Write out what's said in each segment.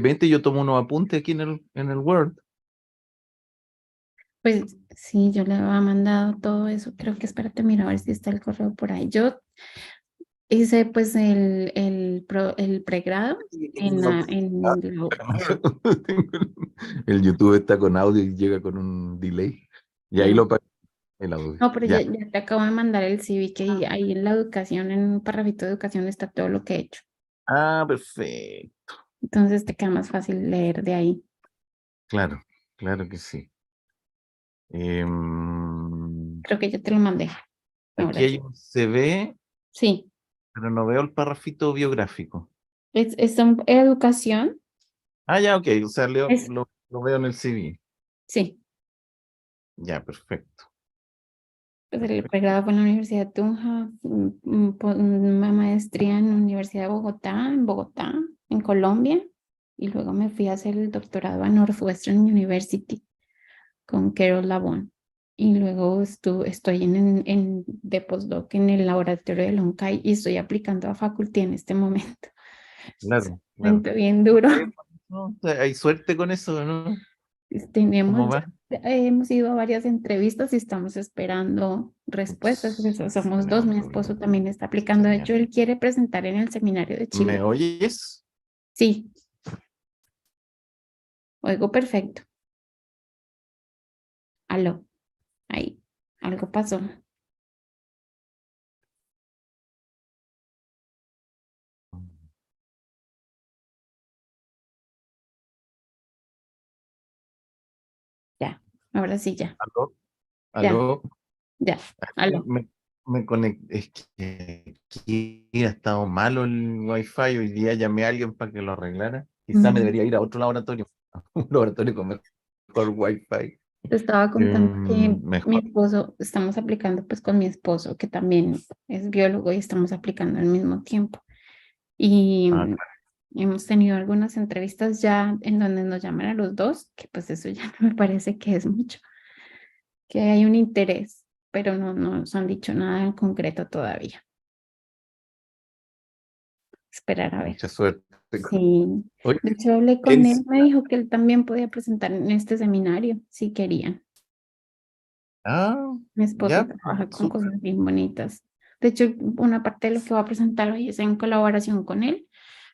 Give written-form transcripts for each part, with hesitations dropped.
repente yo tomo unos apuntes aquí en el Word. Pues sí, yo le había mandado todo eso. Creo que espérate, mira a ver si está el correo por ahí. Yo hice pues el pregrado El YouTube está con audio y llega con un delay. Y ahí ah, lo pagué el audio. no, pero Ya. ya te acabo de mandar el CV que ahí en la educación, en un parrafito de educación está todo lo que he hecho. Ah, perfecto. Entonces te queda más fácil leer de ahí. Claro, claro que sí. Em, Creo que ya te lo mandé. Aquí Ahora hay sí. un CV, Sí, pero no veo el parrafito biográfico. es educación. Ah, ya, ok. O sea, Es, lo veo en el CV. sí, Ya, perfecto. pues el Perfecto. pregrado fue en la Universidad de Tunja, una maestría en la Universidad de Bogotá, en Colombia, y luego me fui a hacer el doctorado a Northwestern University con Carol Labón. Y luego estoy de postdoc en el laboratorio de Loncay y estoy aplicando a facultad en este momento. Es un Claro, claro. momento bien duro. ¿No? O sea, hay suerte con eso, ¿no? Tenemos ¿Cómo va? hemos ido a varias entrevistas y estamos esperando respuestas. Pues, somos dos, mi esposo también está aplicando. De Señal. hecho, él quiere presentar en el seminario de ¿Me Chile. oyes? Sí, oigo perfecto. Aló, ahí, algo pasó. Ya, ahora sí, ya, ¿Aló? ya, ¿Aló? ya, aló. Me conecté. Es que aquí ha estado malo el Wi-Fi. Hoy día llamé a alguien para que lo arreglara. Quizá me Mm, debería ir a otro laboratorio, a un laboratorio con mejor Wi-Fi. Te estaba contando que mi Mejor. esposo, estamos aplicando pues con mi esposo, que también es biólogo y estamos aplicando al mismo tiempo. Y Ah, hemos tenido algunas entrevistas ya en donde nos llaman a los dos, que pues eso ya no me parece que es mucho, que hay un interés, pero no nos han dicho nada en concreto todavía. Esperar a ver. mucha suerte. Sí, Oye, de hecho hablé con él, Elsie. me dijo que él también podía presentar en este seminario, si querían. Ah, Mi esposo ya, trabaja con súper. cosas bien bonitas. De hecho, una parte de lo que va a presentar hoy es en colaboración con él,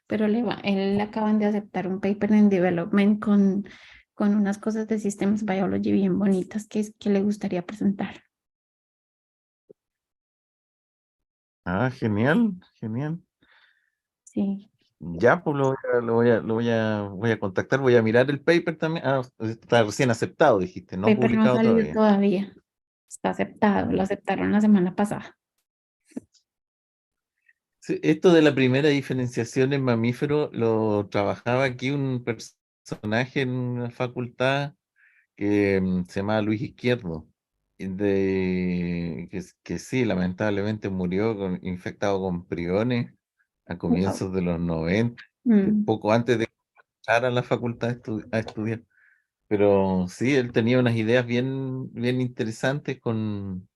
pero él acaban de aceptar un paper en development con unas cosas de Systems Biology bien bonitas que le gustaría presentar. Ah, genial, genial. Sí, Ya, pues voy a contactar, voy a mirar el paper también. Ah, está recién aceptado, dijiste, no paper no ha publicado salido todavía. todavía. Está aceptado, lo aceptaron la semana pasada. Sí, esto de la primera diferenciación en mamíferos lo trabajaba aquí un personaje en una facultad que se llamaba Luis Izquierdo, que sí, lamentablemente murió infectado con priones a Wow. comienzos de los 90, Mm. poco antes de entrar a la facultad a estudiar. Pero sí, él tenía unas ideas bien, bien interesantes con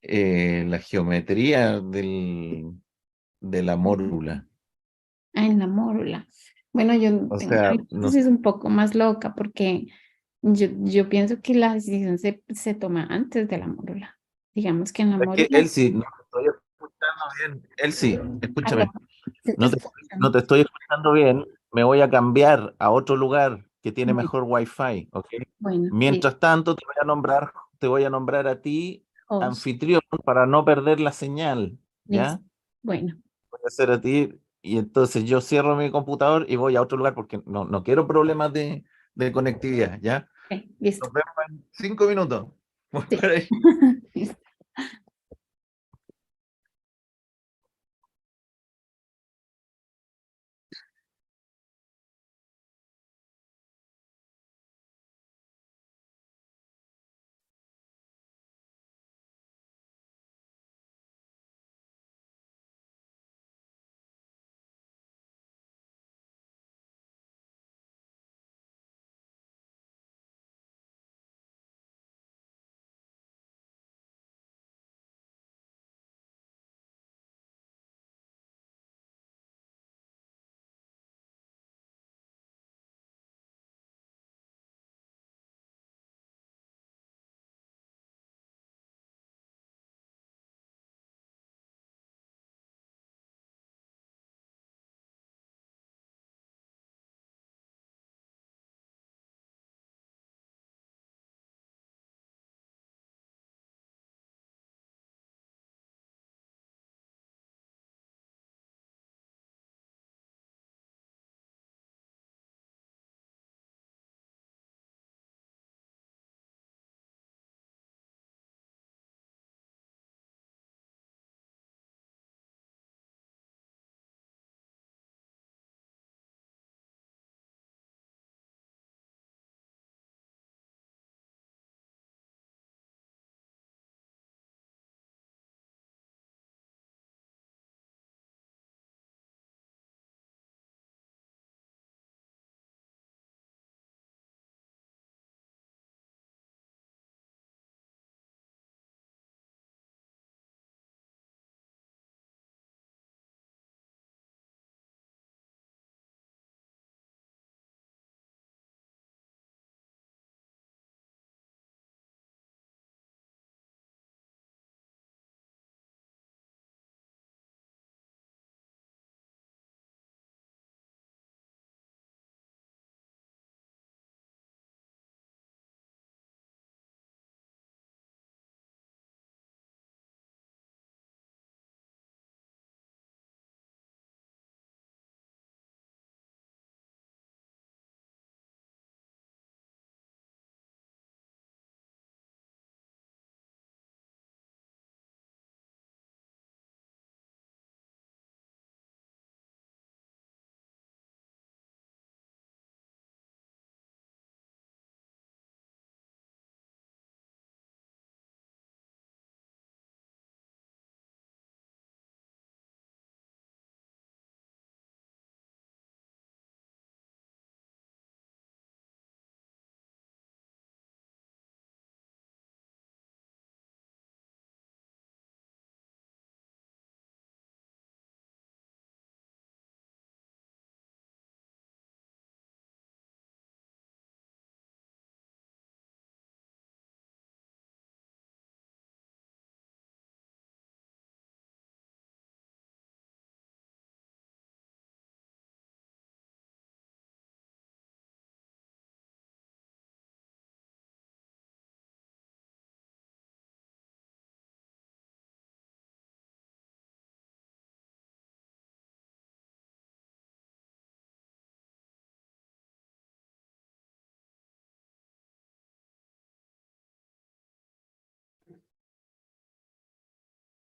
la geometría de la mórula. Ah, en la mórula. Bueno, yo O tengo una sea, no, hipótesis un poco más loca porque yo pienso que la decisión se toma antes de la mórula. Digamos que en la es que mórula, él sí, no te estoy escuchando bien. Él sí, aló, escúchame, te no escuchan. te estoy escuchando bien. Me voy a cambiar a otro lugar que tiene Bueno, mejor wifi, ¿ok? bueno, Mientras tanto, te voy a nombrar a ti host, anfitrión para no perder la señal, listo. ¿ya? Bueno, Voy a hacer a ti y entonces yo cierro mi computador y voy a otro lugar porque no quiero problemas de conectividad, ¿ya? listo. Nos vemos en 5 minutos. Voy Sí. para ahí.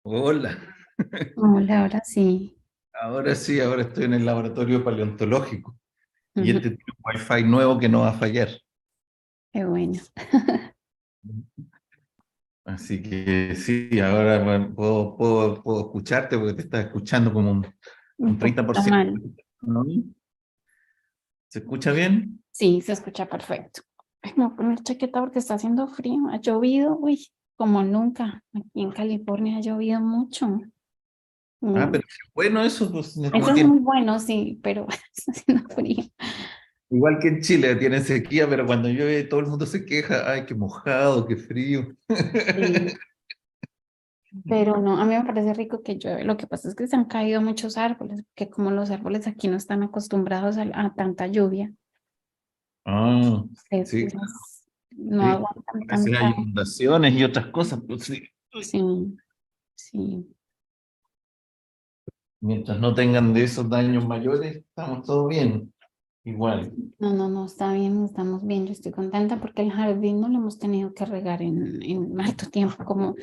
Hola. Hola, ahora sí. Ahora sí, ahora estoy en el laboratorio paleontológico y Ujú. este tiene un Wi-Fi nuevo que no va a fallar. Qué bueno. Así que sí, ahora bueno, puedo escucharte porque te estás escuchando como Un un poquito 30%. mal. ¿No? ¿Se escucha bien? Sí, se escucha perfecto. Ay, me voy a poner chaqueta porque está haciendo frío. Ha llovido, uy, como nunca. Aquí en California ha llovido mucho. Ah, Mm, pero qué bueno eso, pues Eso no es tiene, muy bueno, sí, pero está haciendo frío. igual que en Chile, tiene sequía, pero cuando llueve todo el mundo se queja, ay, qué mojado, qué frío. Sí, pero no, a mí me parece rico que llueve. Lo que pasa es que se han caído muchos árboles, que como los árboles aquí no están acostumbrados a tanta lluvia, Ah, pues, sí, no sí. aguantan A veces hay tanta. inundaciones y otras cosas, pues sí. Sí, sí. Mientras no tengan de esos daños mayores, estamos todo bien. Igual. No, no, no, está bien, estamos bien. Yo estoy contenta porque el jardín no lo hemos tenido que regar en harto tiempo, como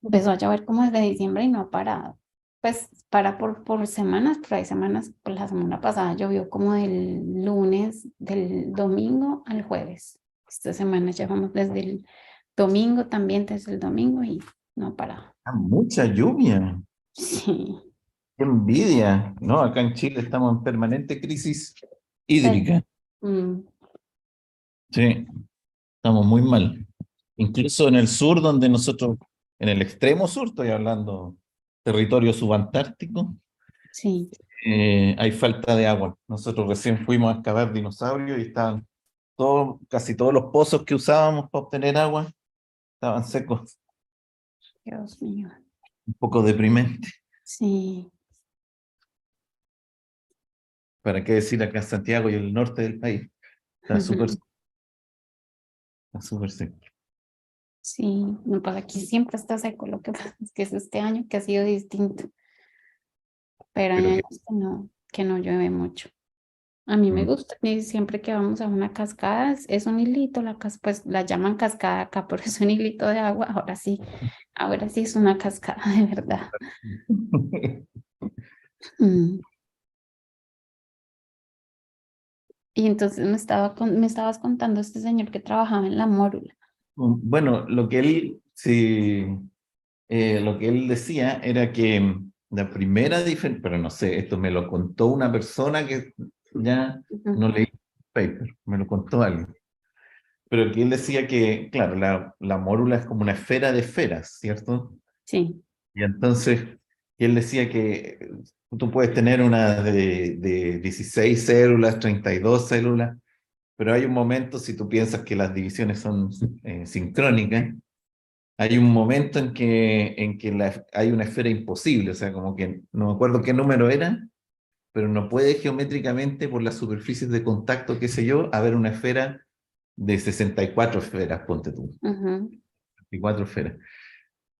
empezó a llover como desde diciembre y no ha parado. Pues para por semanas, pero hay semanas, pues la semana pasada llovió como del lunes, del domingo al jueves. Esta semana llevamos desde el domingo también, desde el domingo y no ha parado. Ah, mucha lluvia. Sí. Qué envidia. No, acá en Chile estamos en permanente crisis Sí. hídrica. Mm, Sí, estamos muy mal. Incluso en el sur, donde nosotros, en el extremo sur, estoy hablando territorio subantártico, sí. hay falta de agua. Nosotros recién fuimos a excavar dinosaurios y estaban todos, casi todos los pozos que usábamos para obtener agua estaban secos. Dios mío. Un poco deprimente. Sí. ¿Para qué decir acá en Santiago y el norte del país? Está súper seco. Sí, no, pues aquí siempre está seco, lo que pasa es que es este año que ha sido distinto, pero hay Pero que, años que no llueve mucho. A mí me mm, gusta, y siempre que vamos a una cascada, es un hilito, pues la llaman cascada acá, pero es un hilito de agua, ahora sí es una cascada de verdad. Mm. Y entonces me estabas contando este señor que trabajaba en la mórula. bueno, lo que él, sí, lo que él decía era que la primera diferencia, pero no sé, esto me lo contó una persona que ya Ujú. no leí el paper, me lo contó alguien. Pero que él decía que, claro, la mórula es como una esfera de esferas, ¿cierto? Sí. Y entonces, y él decía que tú puedes tener una de 16 células, 32 células, pero hay un momento, si tú piensas que las divisiones son sincrónicas, hay un momento en que hay una esfera imposible, o sea, como que no me acuerdo qué número era, pero no puede geométricamente por las superficies de contacto, qué sé yo, haber una esfera de 64 esferas, ponte tú, Ujú, 64 esferas.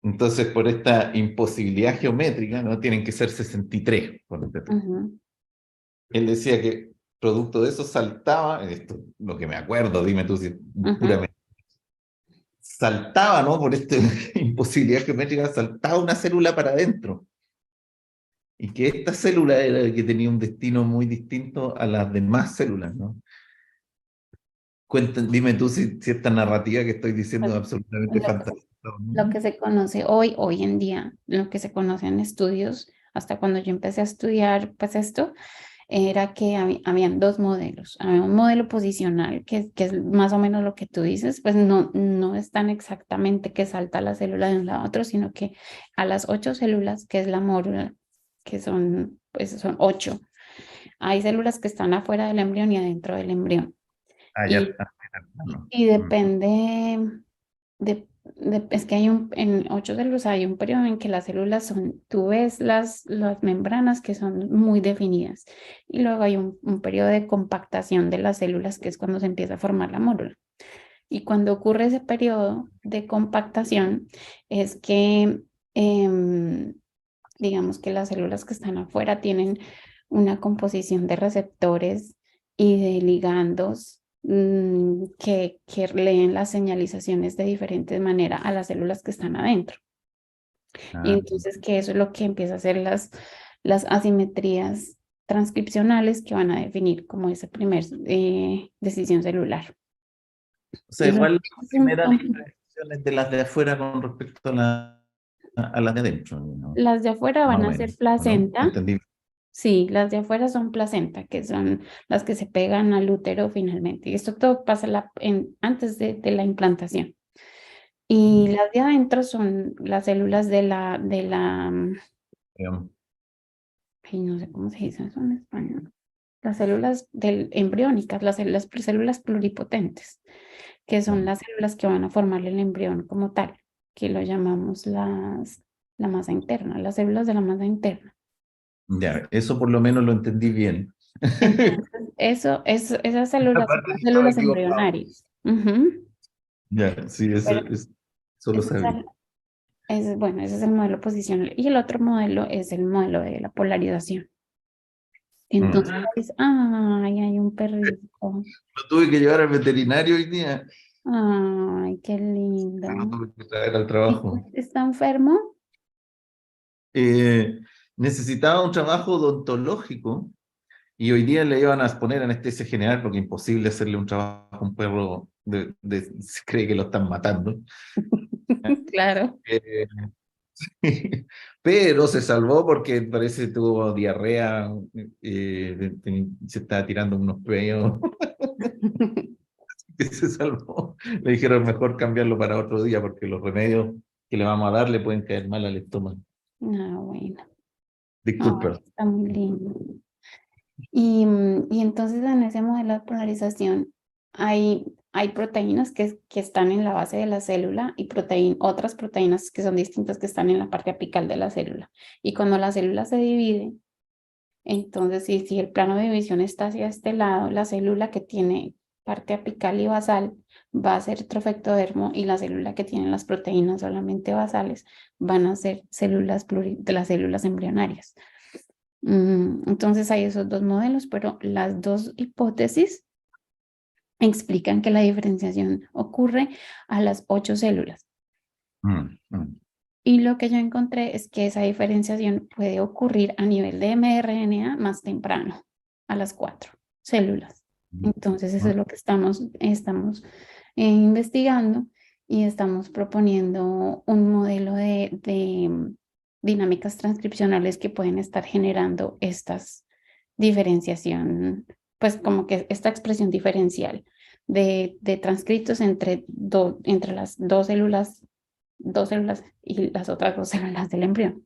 Entonces, por esta imposibilidad geométrica, ¿no? Tienen que ser 63, ponte tú. ujú, Él decía que producto de eso saltaba, esto, lo que me acuerdo, dime tú si ujú, puramente, saltaba, ¿no? Por esta imposibilidad geométrica, saltaba una célula para adentro. Y que esta célula era la que tenía un destino muy distinto a las demás células, ¿no? Dime tú si esta narrativa que estoy diciendo pues, es absolutamente lo que fantástica, lo ¿no? que se conoce hoy en día, lo que se conoce en estudios, hasta cuando yo empecé a estudiar, pues esto, era que habían dos modelos. Había un modelo posicional, que es más o menos lo que tú dices, pues no es tan exactamente que salta la célula de un lado a otro, sino que a las 8 células, que es la mórula, que son, pues son 8, hay células que están afuera del embrión y adentro del embrión. Ah, ya, Y, no. y Mm. depende es que en 8 células hay un periodo en que las células tú ves las membranas que son muy definidas y luego hay un periodo de compactación de las células que es cuando se empieza a formar la mórula. Y cuando ocurre ese periodo de compactación es que digamos que las células que están afuera tienen una composición de receptores y de ligandos que leen las señalizaciones de diferentes maneras a las células que están adentro. Y Ah, entonces que eso es lo que empieza a hacer las asimetrías transcripcionales que van a definir como esa primer decisión celular. o sea, Y igual la es primera diferenciación es de las de afuera con respecto a las de adentro, ¿no? las de afuera Más van o a ser menos, ¿o no? placenta. Entendí. Sí, las de afuera son placenta, que son las que se pegan al útero finalmente. Y esto todo pasa antes de la implantación. Y las de adentro son las células Digamos. ay, no sé cómo se dice eso en español. Las células embriónicas, las células pluripotentes, que son las células que van a formar el embrión como tal, que lo llamamos la masa interna, las células de la masa interna. Ya, eso por lo menos lo entendí bien. Entonces, esas Esta células son parte las sí estaba células equivocado. embrionarias. Ujú. Ya, sí, Pero eso lo ese es sabía. bueno, ese es el modelo posicional. Y el otro modelo es el modelo de la polarización. Entonces, Mm. ay, hay un perrito. Lo tuve que llevar al veterinario hoy día. Ay, qué Se lo lindo. tuve que traer al ¿Y trabajo. está enfermo? Eh, Necesitaba un trabajo odontológico y hoy día le iban a poner anestesia general porque imposible hacerle un trabajo a un perro se cree que lo están matando. Claro. Eh, pero se salvó porque parece que tuvo diarrea, se estaba tirando unos peos que se salvó. Le dijeron mejor cambiarlo para otro día porque los remedios que le vamos a dar le pueden caer mal al estómago. Ah, bueno. Disculpe. Ay, está muy lindo. Y entonces en ese modelo de polarización hay proteínas que están en la base de la célula y otras proteínas que son distintas que están en la parte apical de la célula. Y cuando la célula se divide, entonces si el plano de división está hacia este lado, la célula que tiene parte apical y basal va a ser trofectodermo y la célula que tiene las proteínas solamente basales van a ser células de las células embrionarias. Entonces hay esos dos modelos, pero las dos hipótesis explican que la diferenciación ocurre a las 8 células. Mm, mm, Y lo que yo encontré es que esa diferenciación puede ocurrir a nivel de mRNA más temprano, a las 4 células. mm, Entonces eso mm. es lo que estamos investigando y estamos proponiendo un modelo de dinámicas transcripcionales que pueden estar generando estas diferenciación, pues como que esta expresión diferencial de transcritos entre las dos células y las otras dos células del embrión.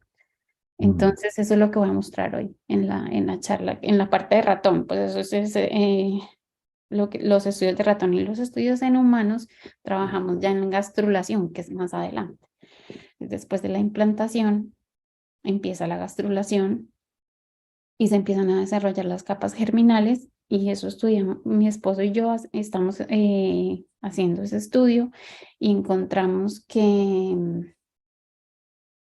Mm. Entonces, eso es lo que voy a mostrar hoy en la charla, en la parte de ratón, pues eso es los estudios de ratón y los estudios en humanos, trabajamos ya en gastrulación, que es más adelante. Después de la implantación, empieza la gastrulación y se empiezan a desarrollar las capas germinales y eso estudiamos, mi esposo y yo estamos haciendo ese estudio y encontramos que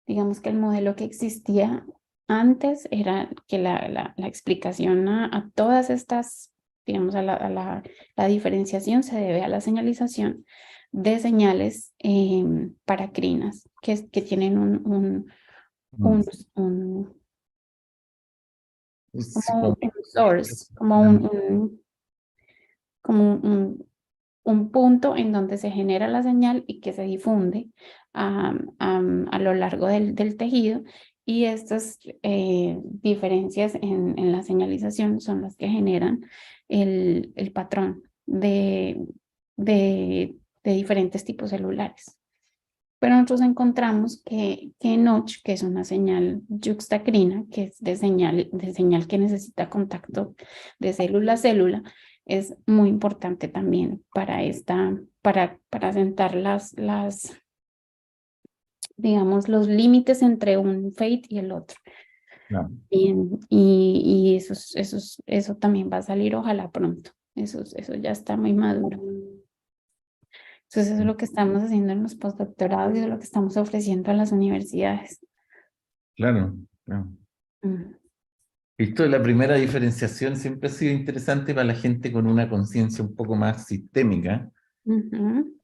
digamos que el modelo que existía antes era que la explicación a todas estas, digamos, la diferenciación se debe a la señalización de señales paracrinas que tienen Mm. un, Sí, como como- un source, como un punto en donde se genera la señal y que se difunde a lo largo del tejido. Y estas diferencias en la señalización son las que generan el patrón de diferentes tipos celulares. Pero nosotros encontramos que Notch, que es una señal juxtacrina, que es de señal que necesita contacto de célula a célula, es muy importante también para sentar digamos, los límites entre un fate y el otro. no, Y eso también va a salir, ojalá pronto. Eso ya está muy maduro. Entonces, eso es lo que estamos haciendo en los postdoctorados y es lo que estamos ofreciendo a las universidades. claro, claro. Mm. Esto de la primera diferenciación siempre ha sido interesante para la gente con una conciencia un poco más sistémica, Ujú.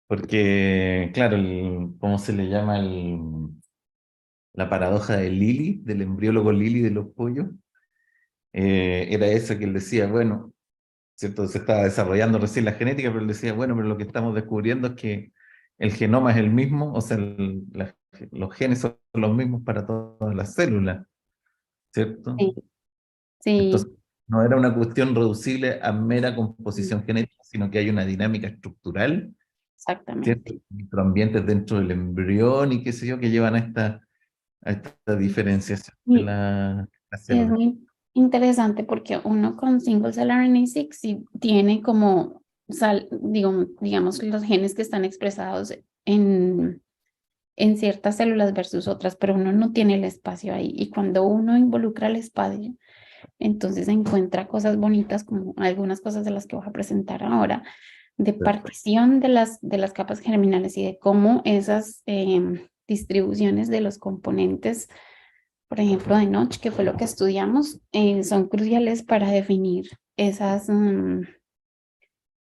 porque, claro, ¿cómo se le llama? la paradoja de Lilly, del embriólogo Lilly de los pollos, era esa que él decía, bueno, ¿cierto? Se estaba desarrollando recién la genética, pero él decía, bueno, pero lo que estamos descubriendo es que el genoma es el mismo, o sea, los genes son los mismos para todas las células, ¿cierto? Sí, sí, Entonces, no era una cuestión reducible a mera mm, composición genética, sino que hay una dinámica estructural, ¿cierto? exactamente. Microambientes dentro del embrión y qué sé yo, que llevan a esta diferenciación de Y, la y es célula. muy interesante porque uno con single cell RNA-seq sí tiene como, digamos, los genes que están expresados en ciertas células versus otras, pero uno no tiene el espacio ahí. Y cuando uno involucra el espacio, entonces encuentra cosas bonitas como algunas cosas de las que voy a presentar ahora, de Perfecto. partición de las capas germinales y de cómo esas distribuciones de los componentes, por ejemplo, de Notch, que fue lo que estudiamos, son cruciales para definir esas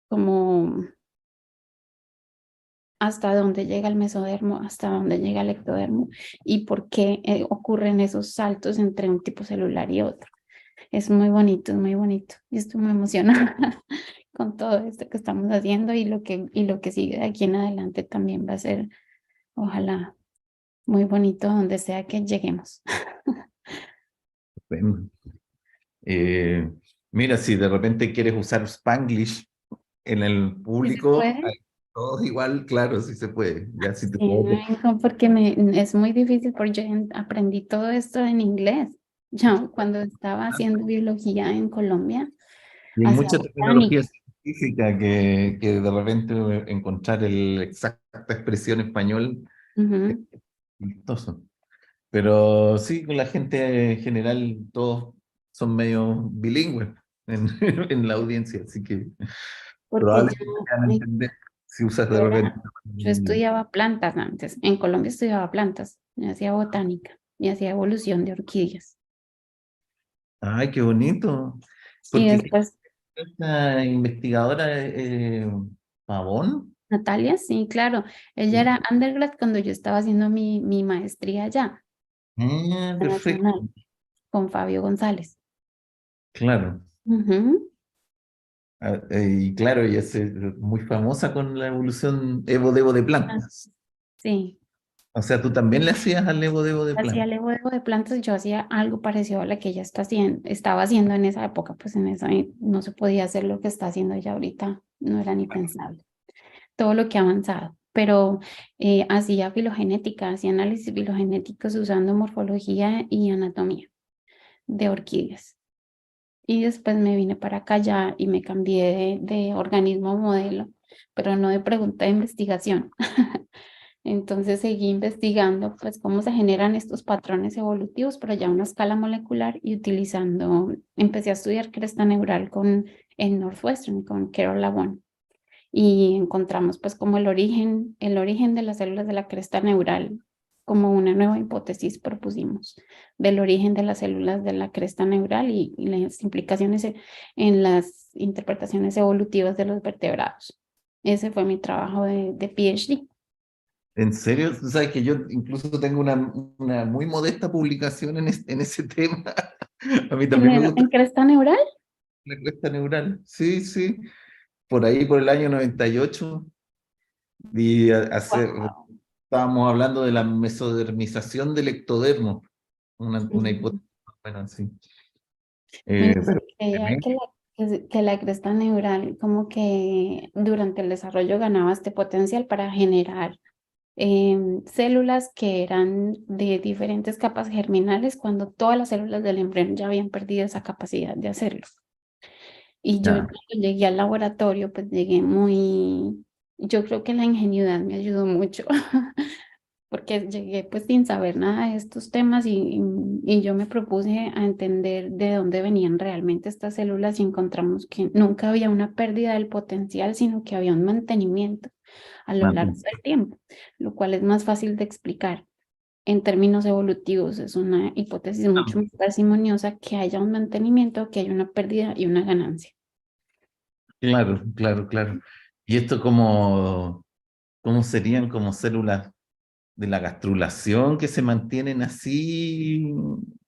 como hasta dónde llega el mesodermo, hasta dónde llega el ectodermo y por qué ocurren esos saltos entre un tipo celular y otro. Es muy bonito y estoy muy emocionada con todo esto que estamos haciendo y lo que sigue de aquí en adelante también va a ser, ojalá, muy bonito donde sea que lleguemos. Bueno, eh, mira, si de repente quieres usar Spanglish en el ¿Sí se público, puede? todo igual, claro, sí se puede. Ya si te Sí, puedo- no, porque es muy difícil porque yo aprendí todo esto en inglés. Yo cuando estaba haciendo biología en Colombia, Y hay hacía mucha botánica. terminología científica que de repente encontrar el exacta expresión español es Ujú. chistoso. Pero sí, con la gente en general, todos son medio bilingües en, en la audiencia, así que Porque probablemente te van a ay, entender si usas de repente. yo estudiaba plantas antes. En Colombia estudiaba plantas. Yo hacía botánica y hacía evolución de orquídeas. Ay, qué bonito. Y Porque después, esta investigadora Pavón. Natalia, sí, claro, ella Sí. era undergrad cuando yo estaba haciendo mi maestría allá, Ah, en perfecto, Nacional, con Fabio González. claro. Ujú. Y claro, ella es muy famosa con la evolución Evo-Devo de Ah, plantas. sí, O sea, tú también le hacías al Evo-Devo de hacía plantas. levo de plantas, yo hacía algo parecido a lo que ella estaba haciendo en esa época, pues en esa no se podía hacer lo que está haciendo ella ahorita, no era ni pensable. Todo lo que ha avanzado, pero hacía filogenética, hacía análisis filogenéticos usando morfología y anatomía de orquídeas. Y después me vine para acá ya y me cambié de organismo modelo, pero no de pregunta de investigación. Entonces seguí investigando pues cómo se generan estos patrones evolutivos, pero ya a una escala molecular y empecé a estudiar cresta neural en Northwestern, con Carol Lawon y encontramos pues como el origen de las células de la cresta neural, como una nueva hipótesis propusimos del origen de las células de la cresta neural y las implicaciones en las interpretaciones evolutivas de los vertebrados. Ese fue mi trabajo de PhD. ¿En serio? Tú sabes que yo incluso tengo una muy modesta publicación en ese tema. A mí también me gusta En cresta neural? la cresta neural. Sí, sí. Por ahí, por el año 98, y Wow. estábamos hablando de la mesodermización del ectodermo. Una hipótesis, bueno, sí. Bueno, Pero, se creía que la cresta neural como que durante el desarrollo ganaba este potencial para generar células que eran de diferentes capas germinales cuando todas las células del embrión ya habían perdido esa capacidad de hacerlo. Y yo ya, cuando llegué al laboratorio, pues llegué yo creo que la ingenuidad me ayudó mucho, porque llegué pues sin saber nada de estos temas y yo me propuse a entender de dónde venían realmente estas células y encontramos que nunca había una pérdida del potencial, sino que había un mantenimiento a lo largo más- del tiempo, lo cual es más fácil de explicar. En términos evolutivos, es una hipótesis mucho más parsimoniosa que haya un mantenimiento, que haya una pérdida y una ganancia. claro, claro, claro. ¿Y esto cómo serían como células de la gastrulación que se mantienen así.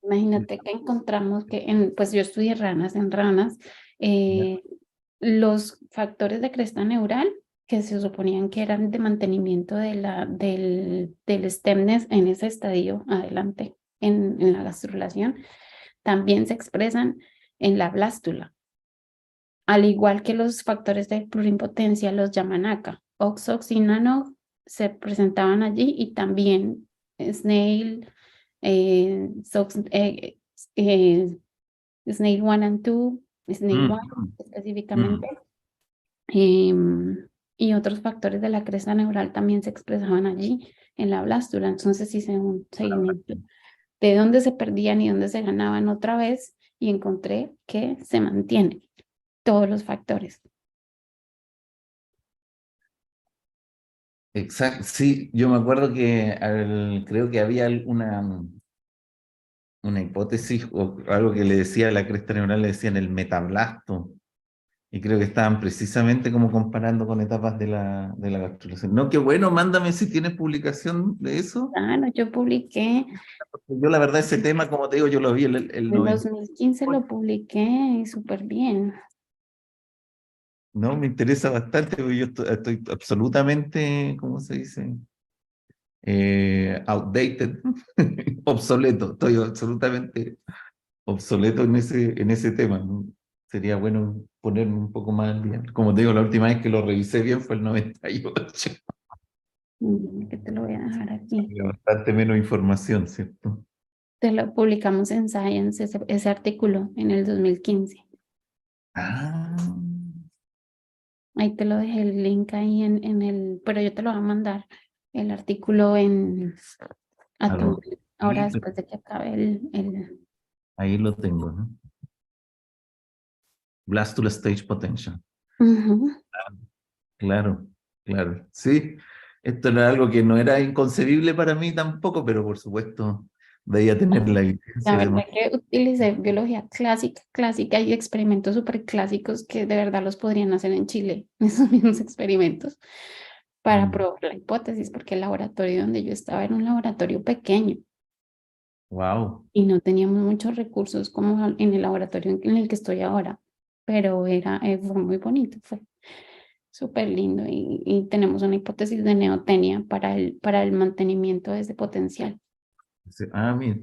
Imagínate que encontramos que, pues yo estudié ranas, en ranas, Ya. los factores de cresta neural que se suponían que eran de mantenimiento del stemness en ese estadio adelante, en la gastrulación, también se expresan en la blástula, al igual que los factores de plurimpotencia, los Yamanaka. Oxox y Nanog se presentaban allí y también Snail, Sox, Snail 1 and 2, Snail 1 Mm, específicamente, mm. y otros factores de la cresta neural también se expresaban allí en la blástula. Entonces hice un seguimiento de dónde se perdían y dónde se ganaban otra vez y encontré que se mantienen todos los factores. Exacto, sí, yo me acuerdo que creo que había una hipótesis o algo que le decía a la cresta neural, le decían el metablasto, y creo que estaban precisamente como comparando con etapas de la gastrulación. No, qué bueno, mándame si tienes publicación de eso. Claro, yo publiqué, Porque yo la verdad ese tema, como te digo, yo lo vi el en 90. 2015 lo publiqué y súper bien. No, me interesa bastante, porque yo estoy absolutamente, ¿cómo se dice? Outdated, obsoleto, estoy absolutamente obsoleto en ese tema, ¿no? Sería bueno ponerme un poco más al día. Como te digo, la última vez que lo revisé bien fue el 98. Que te lo voy a dejar aquí. Había bastante menos información, ¿cierto? Te lo publicamos en Science, ese artículo en el 2015. Ah, Ahí te lo dejé el link ahí pero yo te lo voy a mandar el artículo a a tu, lo- ahora después de que acabe ahí lo tengo, ¿no? Blastula Stage Potential. Ujú. Claro, claro. Sí, esto era algo que no era inconcebible para mí tampoco, pero por supuesto debía tener la La evidencia de verdad que utilicé biología clásica, clásica y experimentos súper clásicos que de verdad los podrían hacer en Chile, esos mismos experimentos, para probar la hipótesis, porque el laboratorio donde yo estaba era un laboratorio pequeño Wow. y no teníamos muchos recursos como en el laboratorio en el que estoy ahora, pero fue muy bonito, fue súper lindo y tenemos una hipótesis de neotenia para el mantenimiento de ese potencial. Ah, mira.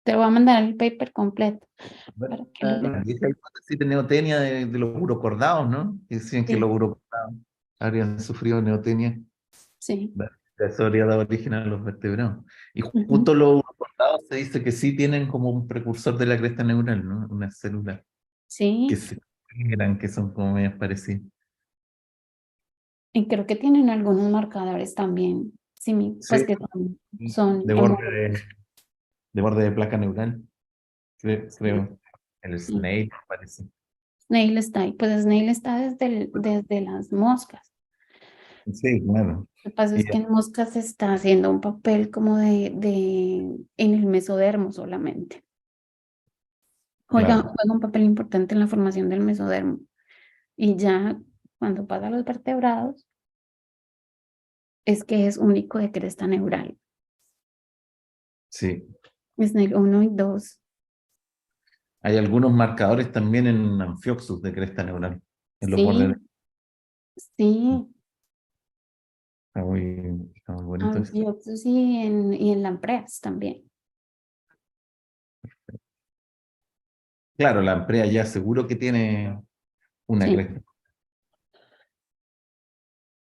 Te voy a mandar el paper completo Bueno, para que lo leas. y esa hipótesis de neotenia de los urocordados, ¿no? Que decían que los Sí, urocordados habrían sufrido neotenia. sí. Bueno, eso habría dado origen a los vertebrados. Y Ujú. justo los urocordados se dice que sí tienen como un precursor de la cresta neural, ¿no? Unas células que Sí, se generan, que son como medias parecidas. y creo que tienen algunos marcadores también, sí, pues Sí, que son de de borde de placa neural, sí, creo. El sí. Snail, parece. Snail está ahí, pues Snail está desde las moscas. Sí, claro. Lo que pasa Y, es que en moscas está haciendo un papel como en el mesodermo solamente. claro, Juega un papel importante en la formación del mesodermo. Y ya cuando pasa a los vertebrados, es que es único de cresta neural. sí. Snail 1 y 2. Hay algunos marcadores también en Amphioxus de cresta neural, en los bordes. Sí, sí. Está muy bonito eso. Amphioxus y en lampreas también. Claro, la amprea ya seguro que tiene una Sí. cresta.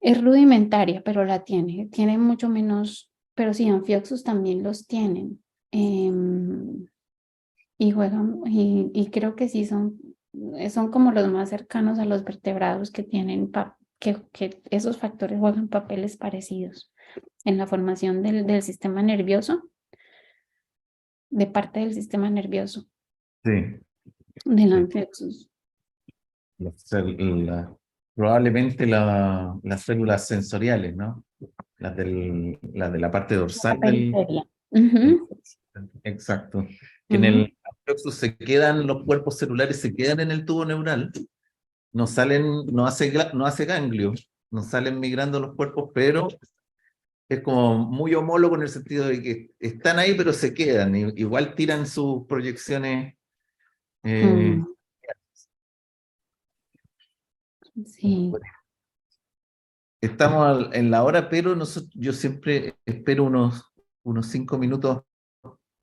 Es rudimentaria, pero la tiene. Tiene mucho menos, pero sí, Amphioxus también los tienen. Y juegan, y creo que sí son como los más cercanos a los vertebrados que tienen, que esos factores juegan papeles parecidos en la formación del sistema nervioso, de parte del sistema nervioso, Sí, del sí. Amphioxus. La- Probablemente las células sensoriales, ¿no? Las de la parte La dorsal periferia. del- Ujú, exacto. Que en ujú. el Amphioxus se quedan, los cuerpos celulares se quedan en el tubo neural, no salen, no hace ganglio, no salen migrando los cuerpos, pero es como muy homólogo en el sentido de que están ahí, pero se quedan. Igual tiran sus proyecciones. eh, Mm, sí. Estamos en la hora, pero yo siempre espero unos 5 minutos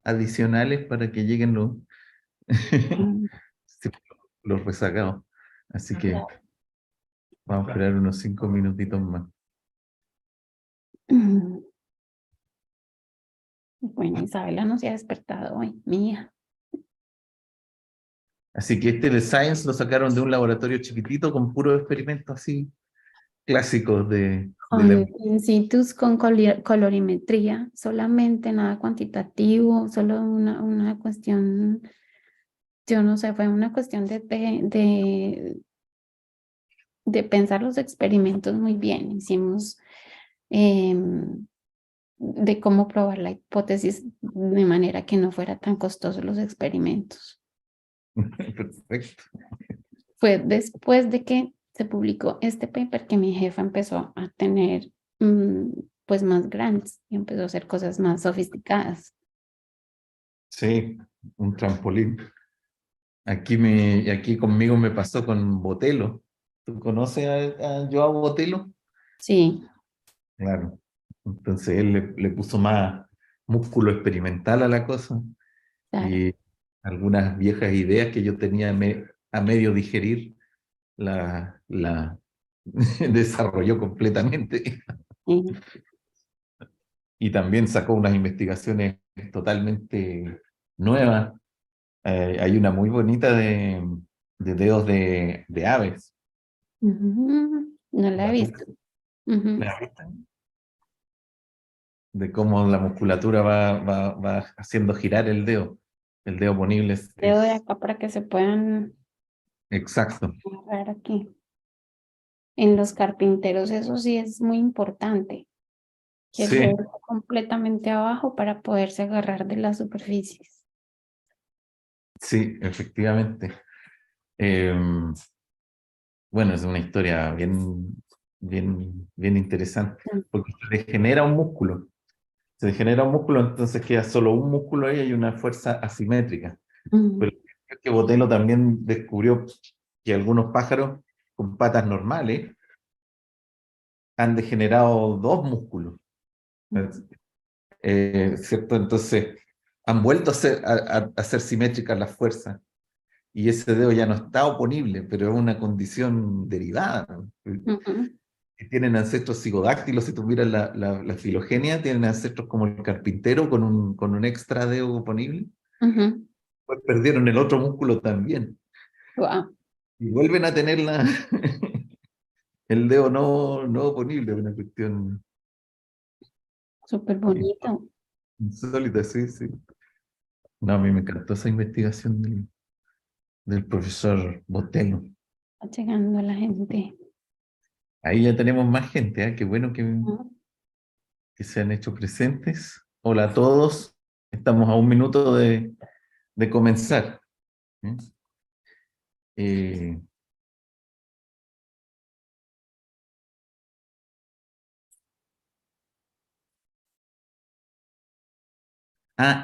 adicionales para que lleguen Mm, sí, los rezagados. Así que claro. vamos a esperar unos 5 minutitos más. Mm, bueno, Isabela no se ha despertado hoy, mi hija. Así que este de Science lo sacaron de un laboratorio chiquitito con puros experimentos así clásicos In situ con colorimetría, solamente nada cuantitativo, solo una cuestión, yo no sé, fue una cuestión de pensar los experimentos muy bien. Hicimos de cómo probar la hipótesis de manera que no fuera tan costosos los experimentos. Perfecto. Fue después de que se publicó este paper que mi jefa empezó a tener pues más grants y empezó a hacer cosas más sofisticadas. Sí, un trampolín. Aquí conmigo me pasó con Botelo. ¿Tú conoces a Joao Botelo? Sí, Claro. Entonces él le puso más músculo experimental a la cosa claro. y algunas viejas ideas que yo tenía a medio digerir, la desarrolló completamente. Sí. Y también sacó unas investigaciones totalmente nuevas. Hay una muy bonita de dedos de aves. No la he ¿La visto. Ujú. viste? De cómo la musculatura va haciendo girar el dedo. El dedo ponible Dedo de acá para que se puedan exacto. agarrar aquí. En los carpinteros eso sí es muy importante, que el dedo Sí, esté completamente abajo para poderse agarrar de las superficies. sí, efectivamente. Eh, bueno, es una historia bien interesante, porque se degenera un músculo. Se degenera un músculo, entonces queda solo un músculo ahí y hay una fuerza asimétrica. Ujú, Pero creo que Botelho también descubrió que algunos pájaros con patas normales han degenerado dos músculos, ujú, ¿cierto? Entonces han vuelto a ser simétricas las fuerzas y ese dedo ya no está oponible, pero es una condición derivada, ¿no? ujú, Que tienen ancestros psicodáctilos, si tú miras la filogenia, tienen ancestros como el carpintero con un extra dedo oponible, ujú. pues perdieron el otro músculo también Guau, y vuelven a tener el dedo no oponible, una cuestión súper bonito. insólita, sí, sí. No, a mí me encantó esa investigación del profesor Botelho. Está llegando la gente. Ahí ya tenemos más gente, ¿eh? Qué bueno Ujú. que se han hecho presentes. Hola a todos, estamos a un minuto de comenzar. ¿Eh? Eh,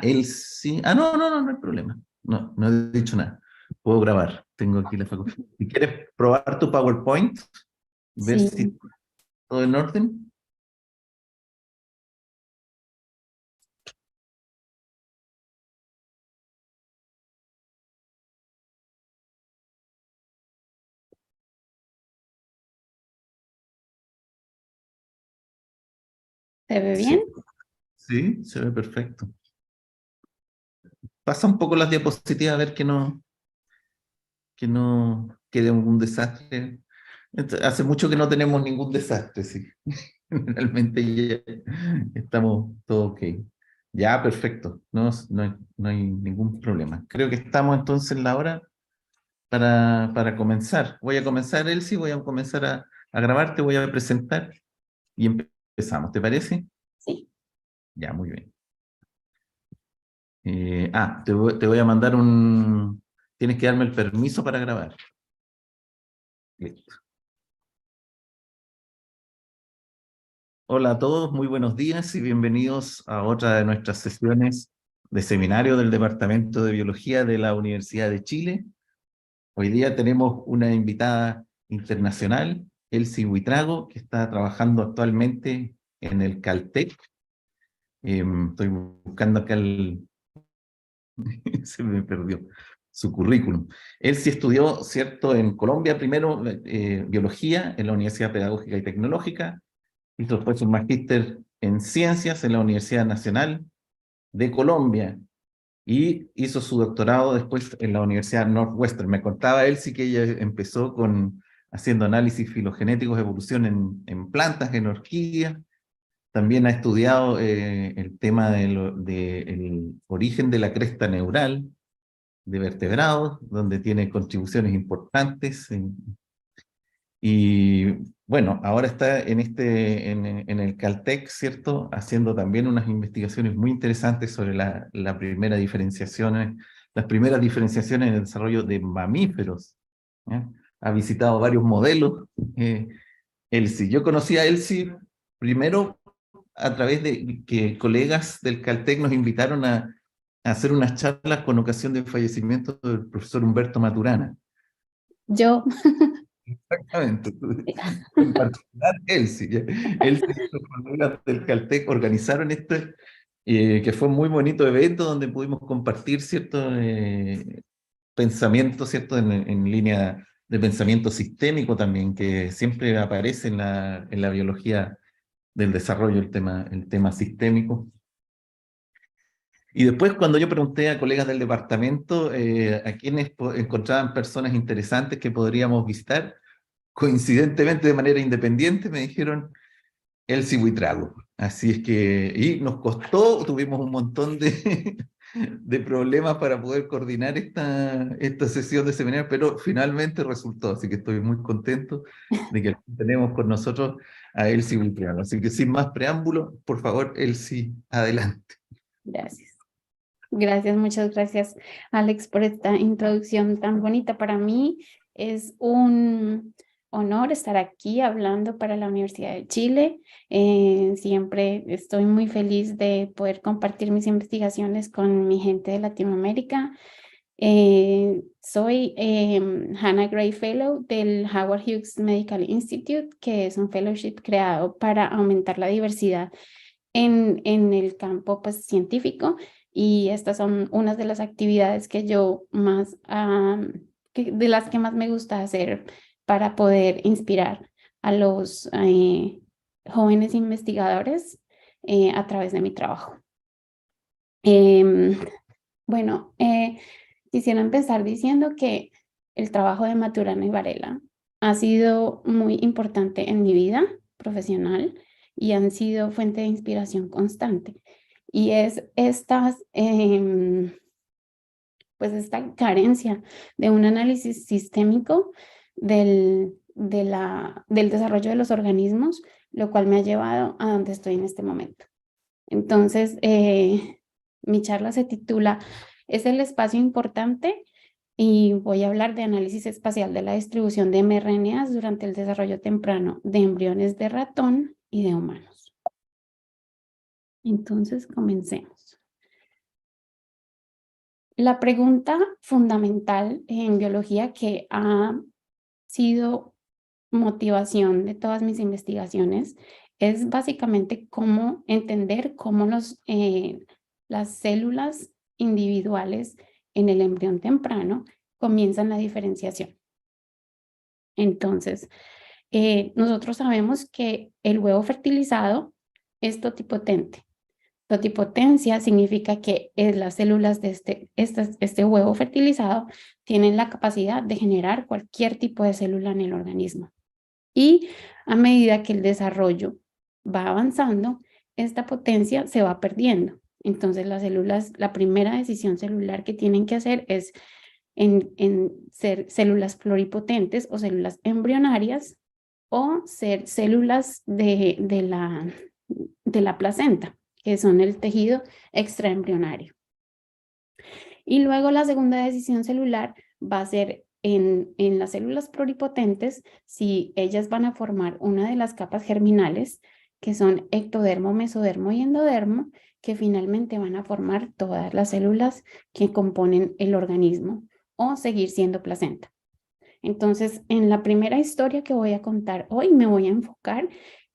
él sí. No hay problema. No he dicho nada. Puedo grabar. Tengo aquí la facultad. Si quieres probar tu PowerPoint, ver Sí, si todo en orden. ¿se ve bien? Sí, sí, se ve perfecto. Pasa un poco las diapositivas a ver que no quede un desastre. Hace mucho que no tenemos ningún desastre, sí. Realmente ya estamos todo ok. Ya, perfecto. No hay ningún problema. Creo que estamos entonces en la hora para comenzar. Voy a comenzar, Elsie, voy a comenzar a grabar, te voy a presentar y empezamos. ¿Te parece? Sí. Ya, muy bien. Te voy a mandar un... Tienes que darme el permiso para grabar. Listo. Hola a todos, muy buenos días y bienvenidos a otra de nuestras sesiones de seminario del Departamento de Biología de la Universidad de Chile. Hoy día tenemos una invitada internacional, Elsie Buitrago, que está trabajando actualmente en el Caltech. Estoy buscando acá se me perdió su currículum. Elsie estudió, ¿cierto?, en Colombia primero biología en la Universidad Pedagógica y Tecnológica. Hizo después un magíster en ciencias en la Universidad Nacional de Colombia y hizo su doctorado después en la Universidad Northwestern. Me contaba él sí que ella empezó haciendo análisis filogenéticos de evolución en plantas, en orquídeas. También ha estudiado el tema del origen de la cresta neural de vertebrados, donde tiene contribuciones importantes y bueno, ahora está en el Caltech, ¿cierto? Haciendo también unas investigaciones muy interesantes sobre las primeras diferenciaciones en el desarrollo de mamíferos. ¿Ya? Ha visitado varios modelos. Elsie. Yo conocí a Elsie primero a través de que colegas del Caltech nos invitaron a hacer unas charlas con ocasión del fallecimiento del profesor Humberto Maturana. Yo, Exactamente. En particular, Elsie. Elsie y sus colegas del Caltech organizaron este, que fue un muy bonito evento donde pudimos compartir ciertos pensamientos, ¿cierto? En línea de pensamiento sistémico también, que siempre aparece en la biología del desarrollo, el tema sistémico. Y después, cuando yo pregunté a colegas del departamento a quienes encontraban personas interesantes que podríamos visitar, coincidentemente de manera independiente me dijeron Elsie Buitrago. Así es que, y nos costó, tuvimos un montón de problemas para poder coordinar esta sesión de seminario, pero finalmente resultó, así que estoy muy contento de que tenemos con nosotros a Elsie Buitrago. Así que sin más preámbulo, por favor, Elsie, adelante. gracias. Gracias, muchas gracias, Alex, por esta introducción tan bonita. Para mí es un honor estar aquí hablando para la Universidad de Chile. Siempre estoy muy feliz de poder compartir mis investigaciones con mi gente de Latinoamérica. Soy Hannah Gray Fellow del Howard Hughes Medical Institute, que es un fellowship creado para aumentar la diversidad en el campo pues, científico, y estas son unas de las actividades que yo más, de las que más me gusta hacer para poder inspirar a los jóvenes investigadores a través de mi trabajo. Bueno, quisiera empezar diciendo que el trabajo de Maturana y Varela ha sido muy importante en mi vida profesional y han sido fuente de inspiración constante. Y es pues esta carencia de un análisis sistémico del desarrollo de los organismos, lo cual me ha llevado a donde estoy en este momento. Entonces, mi charla se titula ¿Es el espacio importante? Y voy a hablar de análisis espacial de la distribución de mRNAs durante el desarrollo temprano de embriones de ratón y de humanos. Entonces, comencemos. La pregunta fundamental en biología que ha sido motivación de todas mis investigaciones es básicamente cómo entender cómo las células individuales en el embrión temprano comienzan la diferenciación. Entonces, nosotros sabemos que el huevo fertilizado es totipotente. Totipotencia significa que las células de este huevo fertilizado tienen la capacidad de generar cualquier tipo de célula en el organismo. Y a medida que el desarrollo va avanzando, esta potencia se va perdiendo. Entonces las células, la primera decisión celular que tienen que hacer es en ser células pluripotentes o células embrionarias o ser células de la placenta, que son el tejido extraembrionario. Y luego la segunda decisión celular va a ser en las células pluripotentes, si ellas van a formar una de las capas germinales que son ectodermo, mesodermo y endodermo, que finalmente van a formar todas las células que componen el organismo o seguir siendo placenta. Entonces, en la primera historia que voy a contar hoy, me voy a enfocar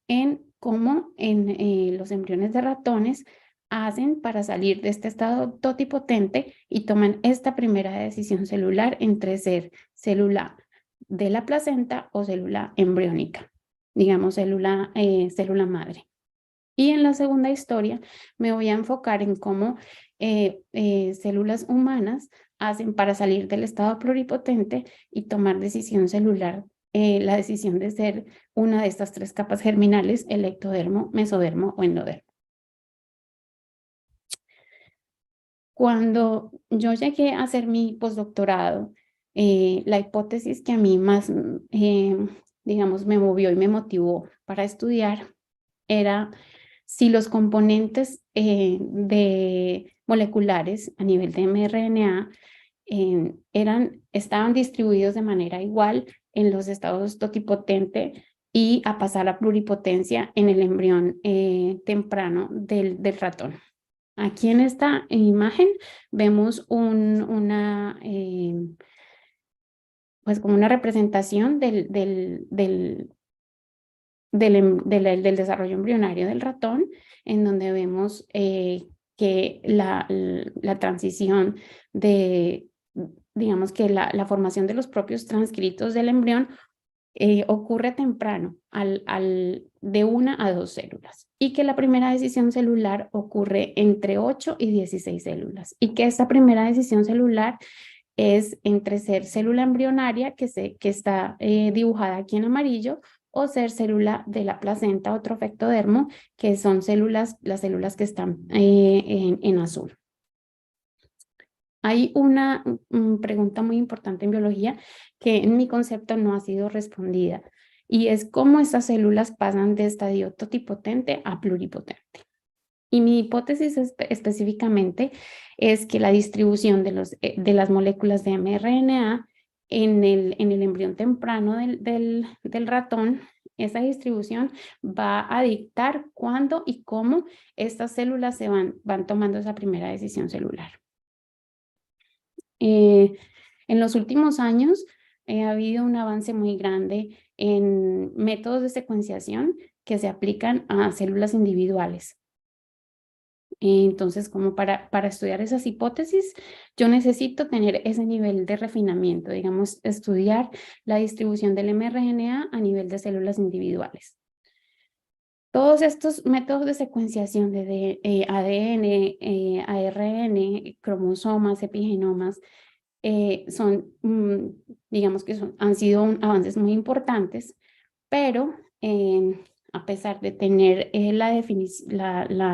en cómo los embriones de ratones hacen para salir de este estado totipotente y toman esta primera decisión celular entre ser célula de la placenta o célula embriónica, digamos célula madre. Y en la segunda historia me voy a enfocar en cómo células humanas hacen para salir del estado pluripotente y tomar decisión celular, la decisión de ser una de estas tres capas germinales, el ectodermo, mesodermo o endodermo. Cuando yo llegué a hacer mi postdoctorado, la hipótesis que a mí más, digamos, me movió y me motivó para estudiar era si los componentes moleculares a nivel de mRNA estaban distribuidos de manera igual en los estados totipotente y a pasar a pluripotencia en el embrión temprano del ratón. Aquí en esta imagen vemos pues como una representación del desarrollo embrionario del ratón, en donde vemos que la transición digamos que la formación de los propios transcritos del embrión ocurre temprano, de 1 a 2 células, y que la primera decisión celular ocurre entre 8 y 16 células, y que esta primera decisión celular es entre ser célula embrionaria, que está dibujada aquí en amarillo, o ser célula de la placenta o trofectodermo, que son las células que están en azul. Hay una pregunta muy importante en biología que en mi concepto no ha sido respondida, y es cómo estas células pasan de estadio totipotente a pluripotente. Y mi hipótesis específicamente es que la distribución de las moléculas de mRNA en el embrión temprano del ratón, esa distribución va a dictar cuándo y cómo estas células van tomando esa primera decisión celular. En los últimos años ha habido un avance muy grande en métodos de secuenciación que se aplican a células individuales. Entonces, como para estudiar esas hipótesis, yo necesito tener ese nivel de refinamiento, digamos, estudiar la distribución del mRNA a nivel de células individuales. Todos estos métodos de secuenciación de ADN, ARN, cromosomas, epigenomas, digamos que han sido avances muy importantes, pero a pesar de tener la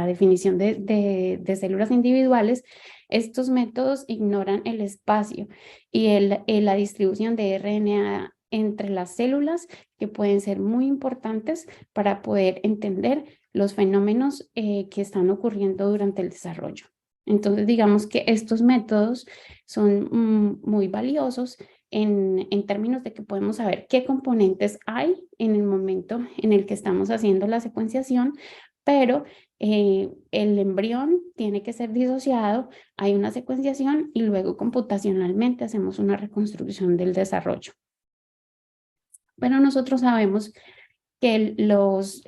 definición de células individuales, estos métodos ignoran el espacio y la distribución de RNA entre las células, que pueden ser muy importantes para poder entender los fenómenos que están ocurriendo durante el desarrollo. Entonces, digamos que estos métodos son muy valiosos en términos de que podemos saber qué componentes hay en el momento en el que estamos haciendo la secuenciación, pero el embrión tiene que ser disociado, hay una secuenciación y luego computacionalmente hacemos una reconstrucción del desarrollo. Pero nosotros sabemos que los